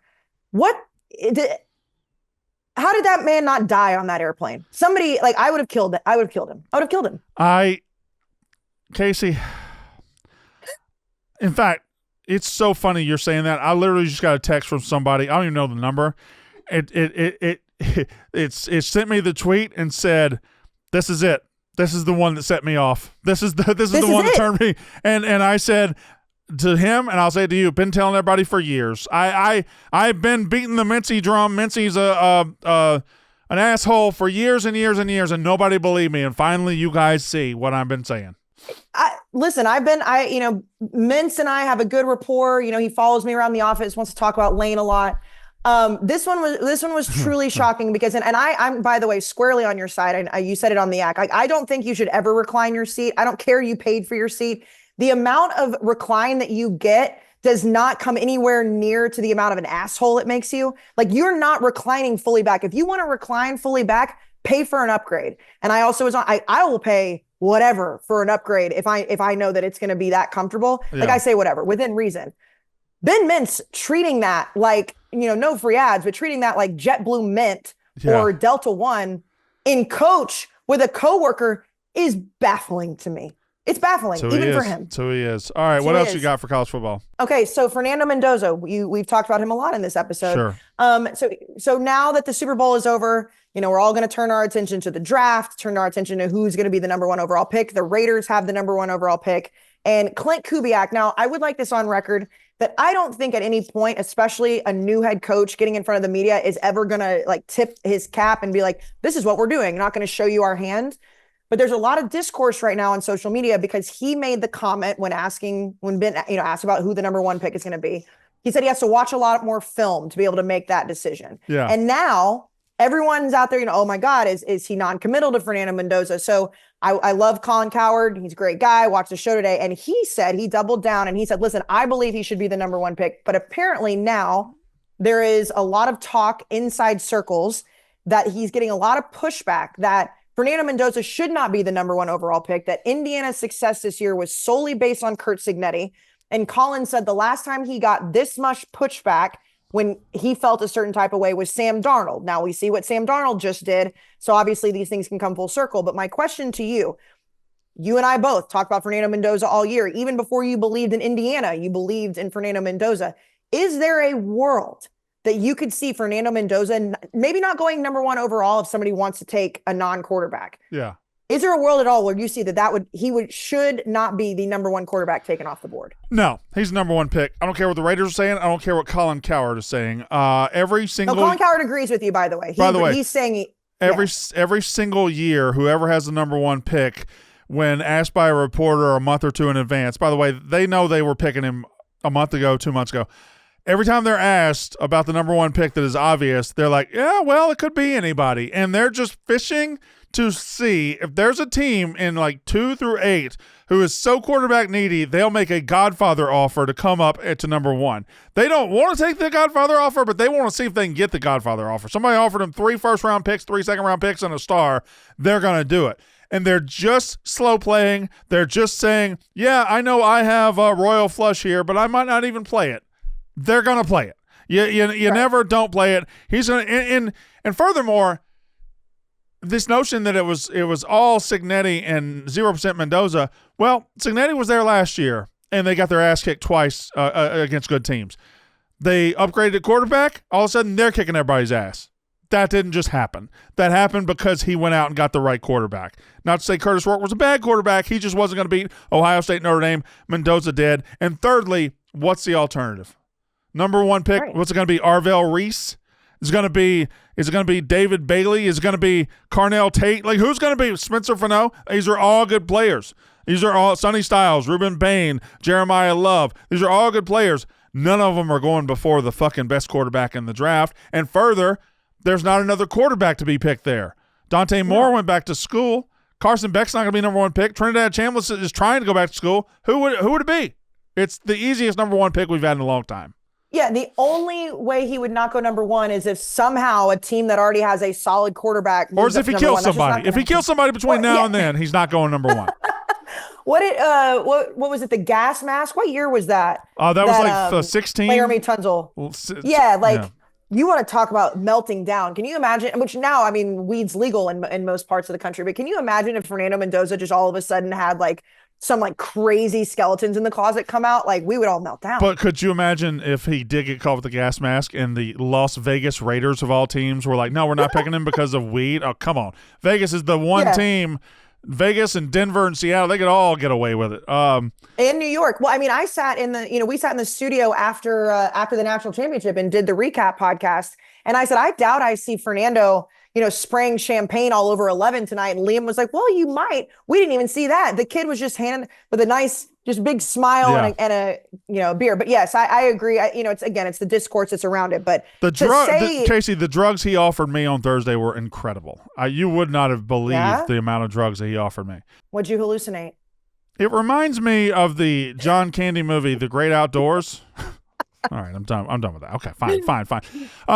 How did that man not die on that airplane? Somebody, I would have killed it. I would have killed him.
Kayce, in fact, it's so funny you're saying that. I literally just got a text from somebody. I don't even know the number. It sent me the tweet and said, "This is it. This is the one that set me off. This is the one that turned me." And I said to him, and I'll say to you, been telling everybody for years. I've been beating the Mintzy drum. Mintzy's an asshole for years and years and years, and nobody believed me. And finally, you guys see what I've been saying.
Mintz and I have a good rapport. He follows me around the office, wants to talk about Lane a lot. This one was truly shocking because, and I'm, by the way, squarely on your side. And you said it on the Yak. I don't think you should ever recline your seat. I don't care you paid for your seat. The amount of recline that you get does not come anywhere near to the amount of an asshole it makes you. You're not reclining fully back. If you want to recline fully back, pay for an upgrade. And I also I will pay whatever for an upgrade if I know that it's going to be that comfortable. I say whatever within reason. Ben Mintz treating that no free ads, but treating that like JetBlue Mint or Delta One in coach with a coworker is baffling to me. It's baffling, even for him.
So he is. All right, what else you got for college football?
Okay, so Fernando Mendoza, we've talked about him a lot in this episode.
Sure.
So now that the Super Bowl is over, we're all going to turn our attention to the draft, turn our attention to who's going to be the #1 overall pick. The Raiders have the #1 overall pick. And Clint Kubiak, now I would like this on record that I don't think at any point, especially a new head coach getting in front of the media, is ever going to tip his cap and be like, this is what we're doing. I'm not going to show you our hand. But there's a lot of discourse right now on social media because he made the comment when Ben asked about who the #1 pick is going to be. He said he has to watch a lot more film to be able to make that decision.
Yeah.
And now everyone's out there, oh my God, is he non-committal to Fernando Mendoza? So I love Colin Cowherd. He's a great guy. I watched the show today. And he doubled down and he said, listen, I believe he should be the #1 pick. But apparently now there is a lot of talk inside circles that he's getting a lot of pushback that Fernando Mendoza should not be the #1 overall pick, that Indiana's success this year was solely based on Curt Cignetti. And Colin said the last time he got this much pushback when he felt a certain type of way was Sam Darnold. Now we see what Sam Darnold just did. So obviously these things can come full circle. But my question to you and I both talked about Fernando Mendoza all year. Even before you believed in Indiana, you believed in Fernando Mendoza. Is there a world that you could see Fernando Mendoza maybe not going #1 overall if somebody wants to take a non-quarterback?
Yeah.
Is there a world at all where you see that should not be the number one quarterback taken off the board?
No, he's the number one pick. I don't care what the Raiders are saying. I don't care what Colin Cowherd is saying.
Colin Cowherd agrees with you, by the way. He's saying
every single year, whoever has the number one pick, when asked by a reporter a month or two in advance, by the way, they know they were picking him a month ago, 2 months ago. Every time they're asked about the number one pick that is obvious, they're like, yeah, well, it could be anybody. And they're just fishing to see if there's a team in like 2 through 8 who is so quarterback needy, they'll make a Godfather offer to come up to number one. They don't want to take the Godfather offer, but they want to see if they can get the Godfather offer. Somebody offered them 3 first-round picks, 3 second-round picks, and a star. They're going to do it. And they're just slow playing. They're just saying, yeah, I know I have a royal flush here, but I might not even play it. They're going to play it. You never don't play it. He's going to, and furthermore, this notion that it was all Cignetti and 0% Mendoza. Well, Cignetti was there last year, and they got their ass kicked twice against good teams. They upgraded at quarterback. All of a sudden, they're kicking everybody's ass. That didn't just happen. That happened because he went out and got the right quarterback. Not to say Curtis Rourke was a bad quarterback. He just wasn't going to beat Ohio State, Notre Dame. Mendoza did. And thirdly, what's the alternative? Number one pick, right. What's it going to be? Arvell Reese? Is it going to be David Bailey? Is it going to be Carnell Tate? Like, who's going to be Spencer Fano? These are all good players. These are all Sonny Styles, Ruben Bain, Jeremiah Love. These are all good players. None of them are going before the fucking best quarterback in the draft. And further, there's not another quarterback to be picked there. Dante Moore went back to school. Carson Beck's not going to be number one pick. Trinidad Chambliss is trying to go back to school. Who would it be? It's the easiest number one pick we've had in a long time.
Yeah, the only way he would not go number one is if somehow a team that already has a solid quarterback,
or as if he kills somebody. If he kills somebody between now and then, he's not going number one.
What was it? The gas mask? What year was that?
That was like 16.
Laramie Tunzel. You want to talk about melting down. Can you imagine, which now, I mean, weed's legal in most parts of the country, but can you imagine if Fernando Mendoza just all of a sudden had like some like crazy skeletons in the closet come out? Like, we would all melt down.
But could you imagine if he did get caught with the gas mask and the Las Vegas Raiders of all teams were like, no, we're not picking him because of weed? Oh, come on. Vegas is the one team. Vegas and Denver and Seattle, they could all get away with it.
In New York. Well, I mean, we sat in the studio after the national championship and did the recap podcast. And I said, I doubt I see Fernando, spraying champagne all over 11 tonight. And Liam was like, well, you might. We didn't even see that. The kid was just handed with a nice, just big smile and a beer. But yes, I agree. It's the discourse that's around it. But
Kayce, the drugs he offered me on Thursday were incredible. You would not have believed the amount of drugs that he offered me.
What'd you hallucinate?
It reminds me of the John Candy movie, The Great Outdoors. All right, I'm done with that. Okay, fine.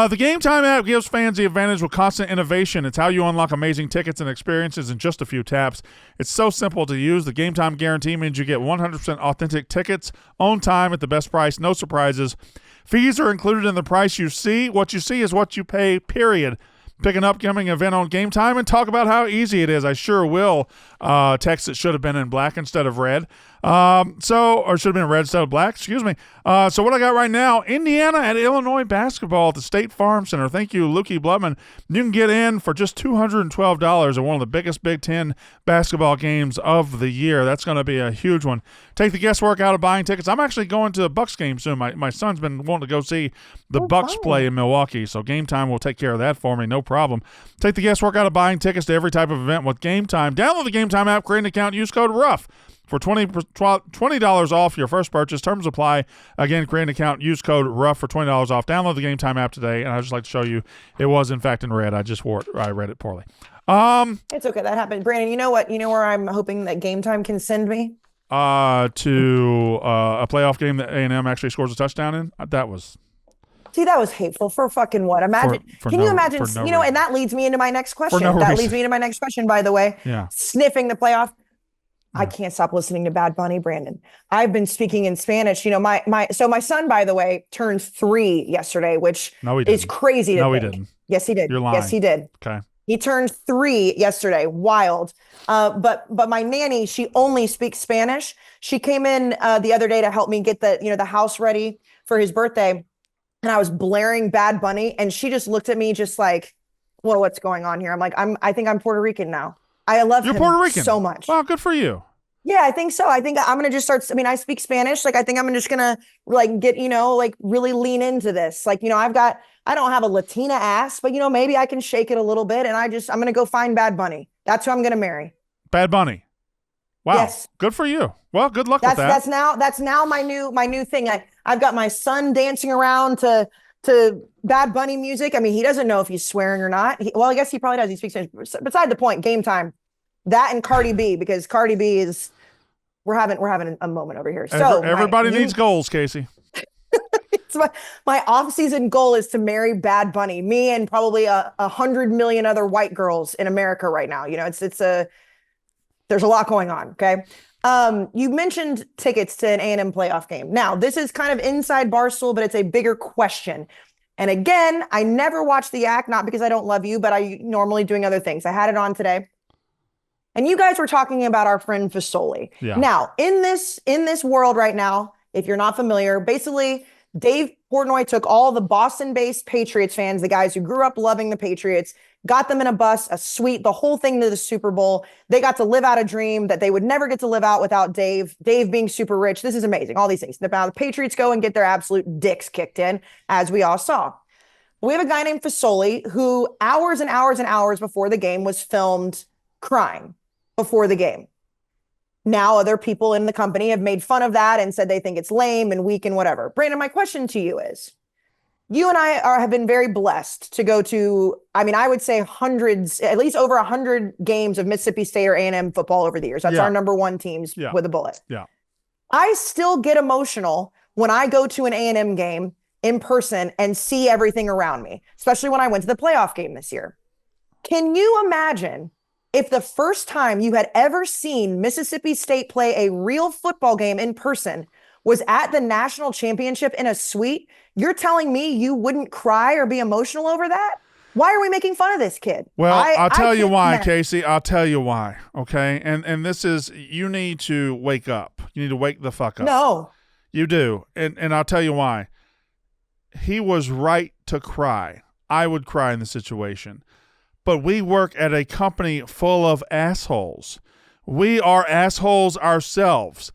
The Game Time app gives fans the advantage with constant innovation. It's how you unlock amazing tickets and experiences in just a few taps. It's so simple to use. The Game Time guarantee means you get 100% authentic tickets on time at the best price, no surprises. Fees are included in the price you see. What you see is what you pay, period. Pick an upcoming event on Game Time and talk about how easy it is. I sure will. Text it should have been in black instead of red. Or should have been red instead of black. Excuse me. So what I got right now, Indiana at Illinois basketball at the State Farm Center. Thank you, Lukey Blubman. You can get in for just $212 at one of the biggest Big Ten basketball games of the year. That's going to be a huge one. Take the guesswork out of buying tickets. I'm actually going to the Bucks game soon. My son's been wanting to go see the Bucks play in Milwaukee, so Game Time will take care of that for me. No problem. Take the guesswork out of buying tickets to every type of event with Game Time. Download the Game Time app, create an account, use code ROUGH for $20 off your first purchase. Terms apply. Again, create an account, use code ROUGH for $20 off. Download the Game Time app today, and I'd just like to show you it was, in fact, in red. I just wore it. I read it poorly.
It's okay. That happened. Brandon, you know what? You know where I'm hoping that Game Time can send me?
To a playoff game that A&M actually scores a touchdown in. That was
hateful for fucking what? Imagine. Can you imagine? And that leads me into my next question. Leads me into my next question, by the way.
Yeah.
Sniffing the playoff. I can't stop listening to Bad Bunny, Brandon. I've been speaking in Spanish. My son, by the way, turned 3 yesterday, which is crazy to think.
No, he didn't.
Yes, he did.
You're lying.
Yes, he did.
Okay.
He turned 3 yesterday. Wild. But my nanny, she only speaks Spanish. She came in the other day to help me get the house ready for his birthday. And I was blaring Bad Bunny, and she just looked at me just like, well, what's going on here? I'm like, I think I'm Puerto Rican now. I love
You're
him
Puerto Rican.
so much.
Wow, good for you.
Yeah, I think so. I think I'm going to just start. I mean, I speak Spanish. Like, I think I'm just going to like get, like really lean into this. Like, I don't have a Latina ass, but maybe I can shake it a little bit. And I'm going to go find Bad Bunny. That's who I'm going to marry. Bad
Bunny. Wow. Yes. Good for you. Well, good luck with that.
That's now my new thing. I've got my son dancing around to Bad Bunny music. I mean, he doesn't know if he's swearing or not. Well, I guess he probably does. He speaks Spanish. Beside the point, game time. That and Cardi B, because Cardi B is we're having a moment over here. So
everybody needs goals, Kayce.
It's my off-season goal is to marry Bad Bunny. Me and probably 100 million other white girls in America right now. There's a lot going on. Okay. You mentioned tickets to an A&M playoff game. Now, this is kind of inside Barstool, but it's a bigger question. And again, I never watch the act, not because I don't love you, but I normally doing other things. I had it on today. And you guys were talking about our friend Fasoli.
Yeah.
Now, in this world right now, if you're not familiar, basically Dave Portnoy took all the Boston-based Patriots fans, the guys who grew up loving the Patriots, got them in a bus, a suite, the whole thing to the Super Bowl. They got to live out a dream that they would never get to live out without Dave being super rich. This is amazing. All these things. Now the Patriots go and get their absolute dicks kicked in, as we all saw. We have a guy named Fasoli who hours and hours and hours before the game was filmed crying before the game. Now other people in the company have made fun of that and said they think it's lame and weak and whatever. Brandon, my question to you is, you and I have been very blessed to go to, I would say hundreds, at least over 100 games of Mississippi State or A&M football over the years. That's our number one teams with a bullet.
Yeah.
I still get emotional when I go to an A&M game in person and see everything around me, especially when I went to the playoff game this year. Can you imagine if the first time you had ever seen Mississippi State play a real football game in person was at the national championship in a suite? You're telling me you wouldn't cry or be emotional over that? Why are we making fun of this kid?
Well, I'll tell you why, Kayce. I'll tell you why, okay? And this is, you need to wake up. You need to wake the fuck up.
No.
You do. And I'll tell you why. He was right to cry. I would cry in the situation. But we work at a company full of assholes. We are assholes ourselves.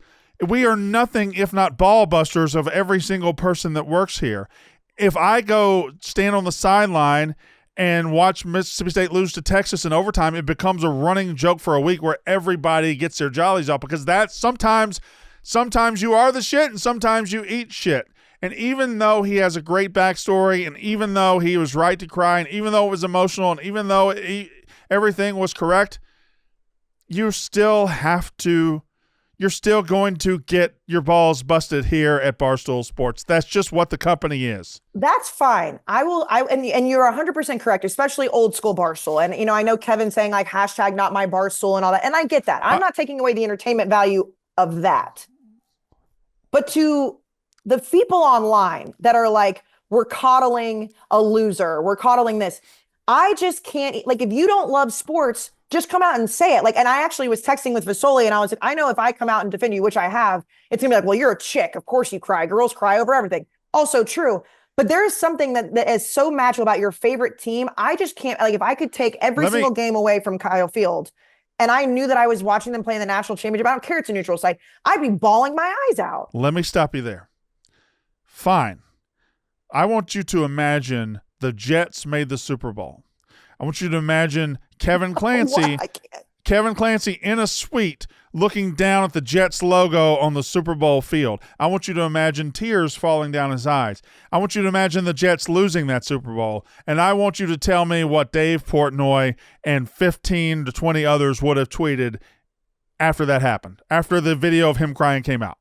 We are nothing if not ball busters of every single person that works here. If I go stand on the sideline and watch Mississippi State lose to Texas in overtime, it becomes a running joke for a week where everybody gets their jollies out, because that's sometimes you are the shit and sometimes you eat shit. And even though he has a great backstory, and even though he was right to cry, and even though it was emotional, and even though everything was correct, you're still going to get your balls busted here at Barstool Sports. That's just what the company is.
That's fine. And you're 100% correct, especially old school Barstool. And, I know Kevin saying like hashtag not my Barstool and all that. And I get that. I'm not taking away the entertainment value of that. But to the people online that are like, we're coddling a loser, we're coddling this. I just can't, like, if you don't love sports, just come out and say it. Like, and I actually was texting with Fasoli and I was like, I know if I come out and defend you, which I have, it's gonna be like, well, you're a chick. Of course you cry. Girls cry over everything. Also true. But there is something that is so magical about your favorite team. I just can't, like, if I could take every single game away from Kyle Field and I knew that I was watching them play in the national championship, I don't care it's a neutral site, I'd be bawling my eyes out.
Let me stop you there. Fine. I want you to imagine the Jets made the Super Bowl. I want you to imagine Kevin Clancy in a suite looking down at the Jets logo on the Super Bowl field. I want you to imagine tears falling down his eyes. I want you to imagine the Jets losing that Super Bowl. And I want you to tell me what Dave Portnoy and 15 to 20 others would have tweeted after that happened, after the video of him crying came out.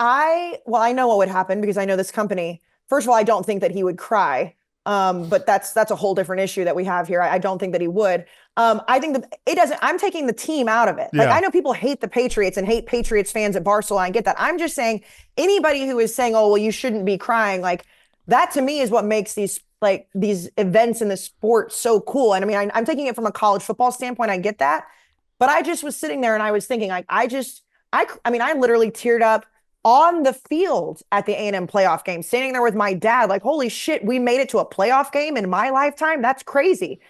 I know what would happen because I know this company. First of all, I don't think that he would cry. But that's a whole different issue that we have here. I don't think that he would. I think that it doesn't. I'm taking the team out of it. Like, I know people hate the Patriots and hate Patriots fans at Barstool. I get that. I'm just saying anybody who is saying, oh, well, you shouldn't be crying, like that to me is what makes these events in the sport so cool. And I mean, I'm taking it from a college football standpoint. I get that. But I just was sitting there and I was thinking, like, I literally teared up on the field at the A&M playoff game, standing there with my dad, like, holy shit, we made it to a playoff game in my lifetime. That's crazy.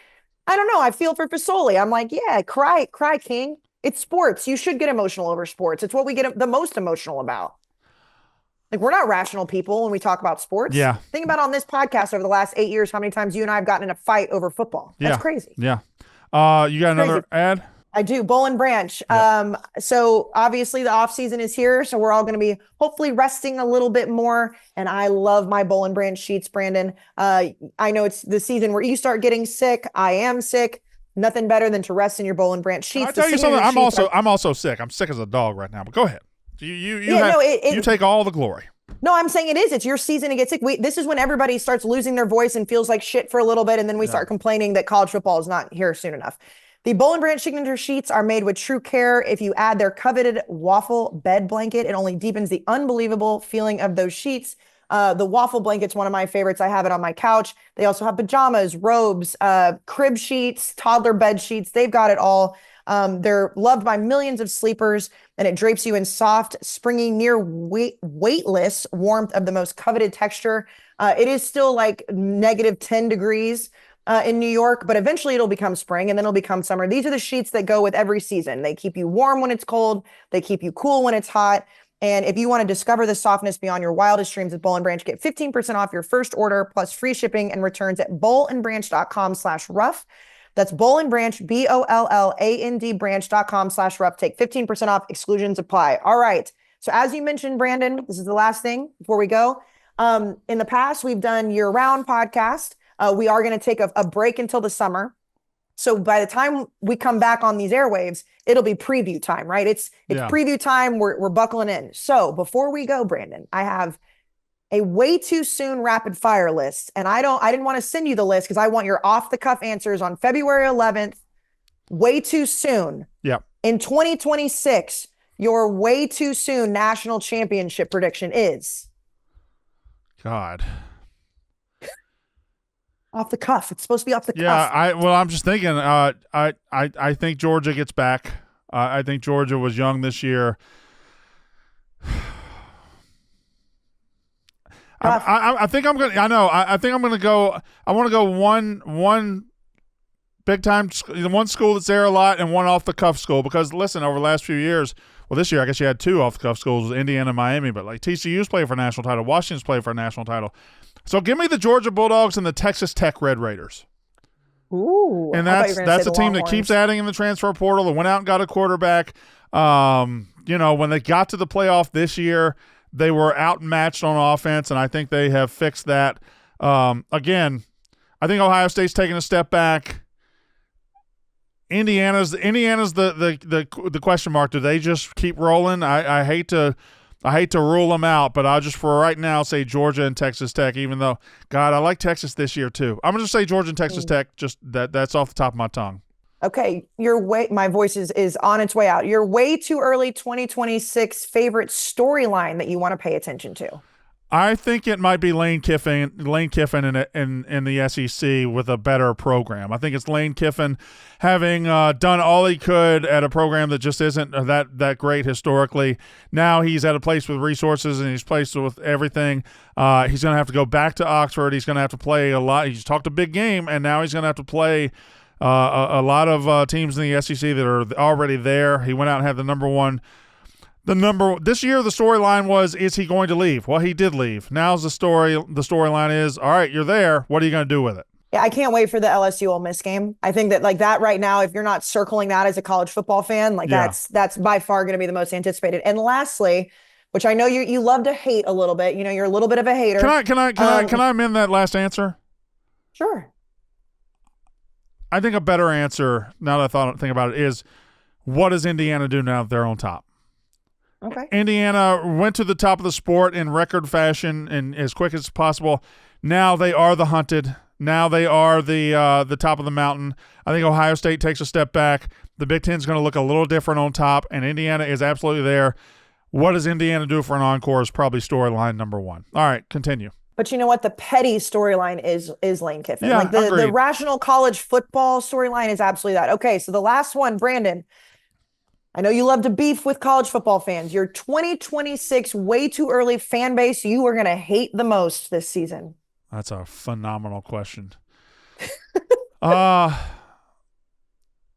I don't know. I feel for Fasoli. I'm like, yeah, cry, king. It's sports. You should get emotional over sports. It's what we get the most emotional about. Like, we're not rational people when we talk about sports.
Yeah.
Think about on this podcast over the last 8 years, how many times you and I have gotten in a fight over football. That's crazy.
Yeah. You got another ad?
I do. Boll and Branch. Yep. So obviously the off season is here. So we're all going to be hopefully resting a little bit more. And I love my Boll and Branch sheets, Brandon. I know it's the season where you start getting sick. I am sick. Nothing better than to rest in your Boll and Branch sheets.
I'll tell you something. I'm also sick. I'm sick as a dog right now, but go ahead. You take all the glory.
No, I'm saying it is. It's your season to get sick. This is when everybody starts losing their voice and feels like shit for a little bit. And then we start complaining that college football is not here soon enough. The Boll and Branch signature sheets are made with true care. If you add their coveted waffle bed blanket, it only deepens the unbelievable feeling of those sheets. The waffle blanket's one of my favorites. I have it on my couch. They also have pajamas, robes, crib sheets, toddler bed sheets. They've got it all. They're loved by millions of sleepers, and it drapes you in soft, springy, near weightless warmth of the most coveted texture. It is still like -10 degrees in New York, but eventually it'll become spring and then it'll become summer. These are the sheets that go with every season. They keep you warm when it's cold. They keep you cool when it's hot. And if you want to discover the softness beyond your wildest dreams with Boll and Branch, get 15% off your first order plus free shipping and returns at bollandbranch.com/rough. That's Boll and Branch, BOLLAND branch.com/rough. Take 15% off. Exclusions apply. All right. So as you mentioned, Brandon, this is the last thing before we go. In the past, we've done year-round podcast. We are going to take a break until the summer. So by the time we come back on these airwaves, it'll be preview time, right? It's preview time. We're buckling in. So before we go, Brandon, I have a way too soon rapid fire list. And I didn't want to send you the list because I want your off the cuff answers on February 11th. Way too soon.
Yeah.
In 2026, your way too soon national championship prediction is?
God.
Off the cuff. It's supposed to be off the cuff.
Yeah, I'm just thinking. I think Georgia gets back. I think Georgia was young this year. I think I'm gonna. I know. I think I'm gonna go. I want to go one big time, one school that's there a lot, and one off the cuff school. Because listen, over the last few years, well, this year I guess you had two off the cuff schools, Indiana and Miami. But like TCU's playing for a national title, Washington's playing for a national title. So give me the Georgia Bulldogs and the Texas Tech Red Raiders.
Ooh,
and that's a team that keeps adding in the transfer portal. That went out and got a quarterback. When they got to the playoff this year, they were outmatched on offense, and I think they have fixed that. Again, I think Ohio State's taking a step back. Indiana's the question mark. Do they just keep rolling? I hate to rule them out, but I'll just for right now say Georgia and Texas Tech, even though, God, I like Texas this year too. I'm going to say Georgia and Texas Tech, just that's off the top of my tongue.
Okay, my voice is on its way out. Your way too early 2026 favorite storyline that you want to pay attention to?
I think it might be Lane Kiffin in the SEC with a better program. I think it's Lane Kiffin having done all he could at a program that just isn't that great historically. Now he's at a place with resources and he's placed with everything. He's going to have to go back to Oxford. He's going to have to play a lot. He's talked a big game, and now he's going to have to play a lot of teams in the SEC that are already there. He went out and had this year, the storyline was, is he going to leave? Well, he did leave. Now's the storyline is, all right, you're there. What are you going to do with it?
Yeah, I can't wait for the LSU Ole Miss game. I think that like that right now, if you're not circling that as a college football fan, that's by far going to be the most anticipated. And lastly, which I know you love to hate a little bit. You know, you're a little bit of a hater.
Can I amend that last answer?
Sure.
I think a better answer, now that I think about it, is what does Indiana do now that they're on top?
Okay.
Indiana went to the top of the sport in record fashion and as quick as possible. Now they are the hunted. Now they are the top of the mountain. I think Ohio State takes a step back. The Big Ten is going to look a little different on top, and Indiana is absolutely there. What does Indiana do for an encore is probably storyline number one. All right, continue.
But you know what? The petty storyline is Lane Kiffin.
Yeah,
like the rational college football storyline is absolutely that. Okay, so the last one, Brandon. I know you love to beef with college football fans. Your 2026 way too early fan base you are going to hate the most this season.
That's a phenomenal question.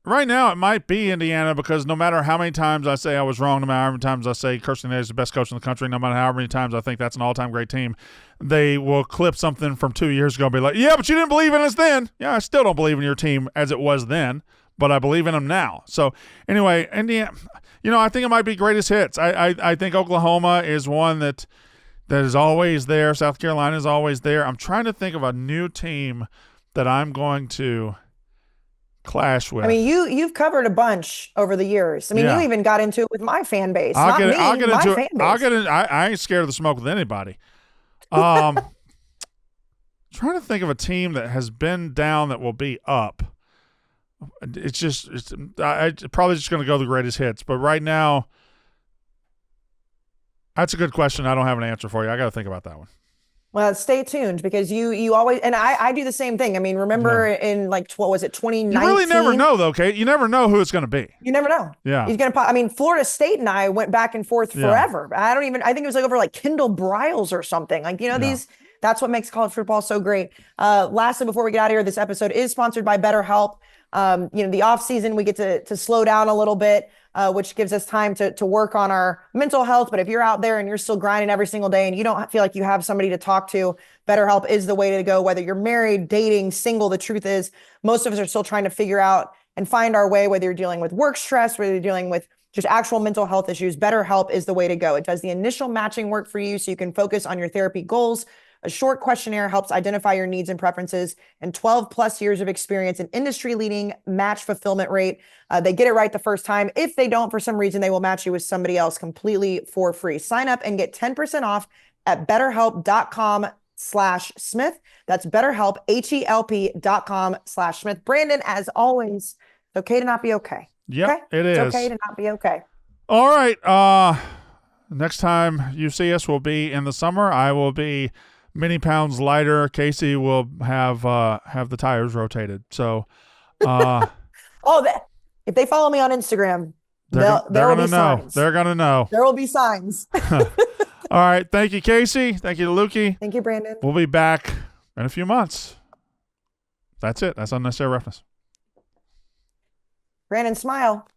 right now it might be Indiana, because no matter how many times I say I was wrong, no matter how many times I say Kirsten is the best coach in the country, no matter how many times I think that's an all-time great team, they will clip something from 2 years ago and be like, yeah, but you didn't believe in us then. Yeah, I still don't believe in your team as it was then, but I believe in them now. So anyway, Indiana, I think it might be greatest hits. I think Oklahoma is one that is always there. South Carolina is always there. I'm trying to think of a new team that I'm going to clash with.
I mean, you've covered a bunch over the years. I mean, you even got into it with my fan base. I'll get into it.
I ain't scared of the smoke with anybody. Trying to think of a team that has been down that will be up. I probably just going to go the greatest hits. But right now, that's a good question. I don't have an answer for you. I got to think about that one.
Well, stay tuned, because you always, and I do the same thing. I mean, remember in what was it, 2019?
You really never know, though, Kate. You never know who it's going to be.
You never know.
Yeah.
He's going to I mean, Florida State and I went back and forth forever. I think it was over Kendall Briles or something. That's what makes college football so great. Lastly, before we get out of here, this episode is sponsored by BetterHelp. The off season, we get to slow down a little bit, which gives us time to work on our mental health. But if you're out there and you're still grinding every single day and you don't feel like you have somebody to talk to, BetterHelp is the way to go. Whether you're married, dating, single, the truth is most of us are still trying to figure out and find our way, whether you're dealing with work stress, whether you're dealing with just actual mental health issues. BetterHelp is the way to go. It does the initial matching work for you so you can focus on your therapy goals. A short questionnaire helps identify your needs and preferences, and 12 plus years of experience and industry-leading match fulfillment rate. They get it right the first time. If they don't, for some reason, they will match you with somebody else completely for free. Sign up and get 10% off at betterhelp.com/Smith. That's BetterHelp, HELP.com/Smith. Brandon, as always, it's okay to not be okay.
Yep,
okay?
It is.
It's okay to not be okay.
All right. Next time you see us will be in the summer. I will be many pounds lighter. Kayce will have the tires rotated. So,
if they follow me on Instagram, there will be signs.
They're gonna know.
There will be signs.
All right. Thank you, Kayce. Thank you to Lukey.
Thank you, Brandon.
We'll be back in a few months. That's it. That's Unnecessary Roughness.
Brandon, smile.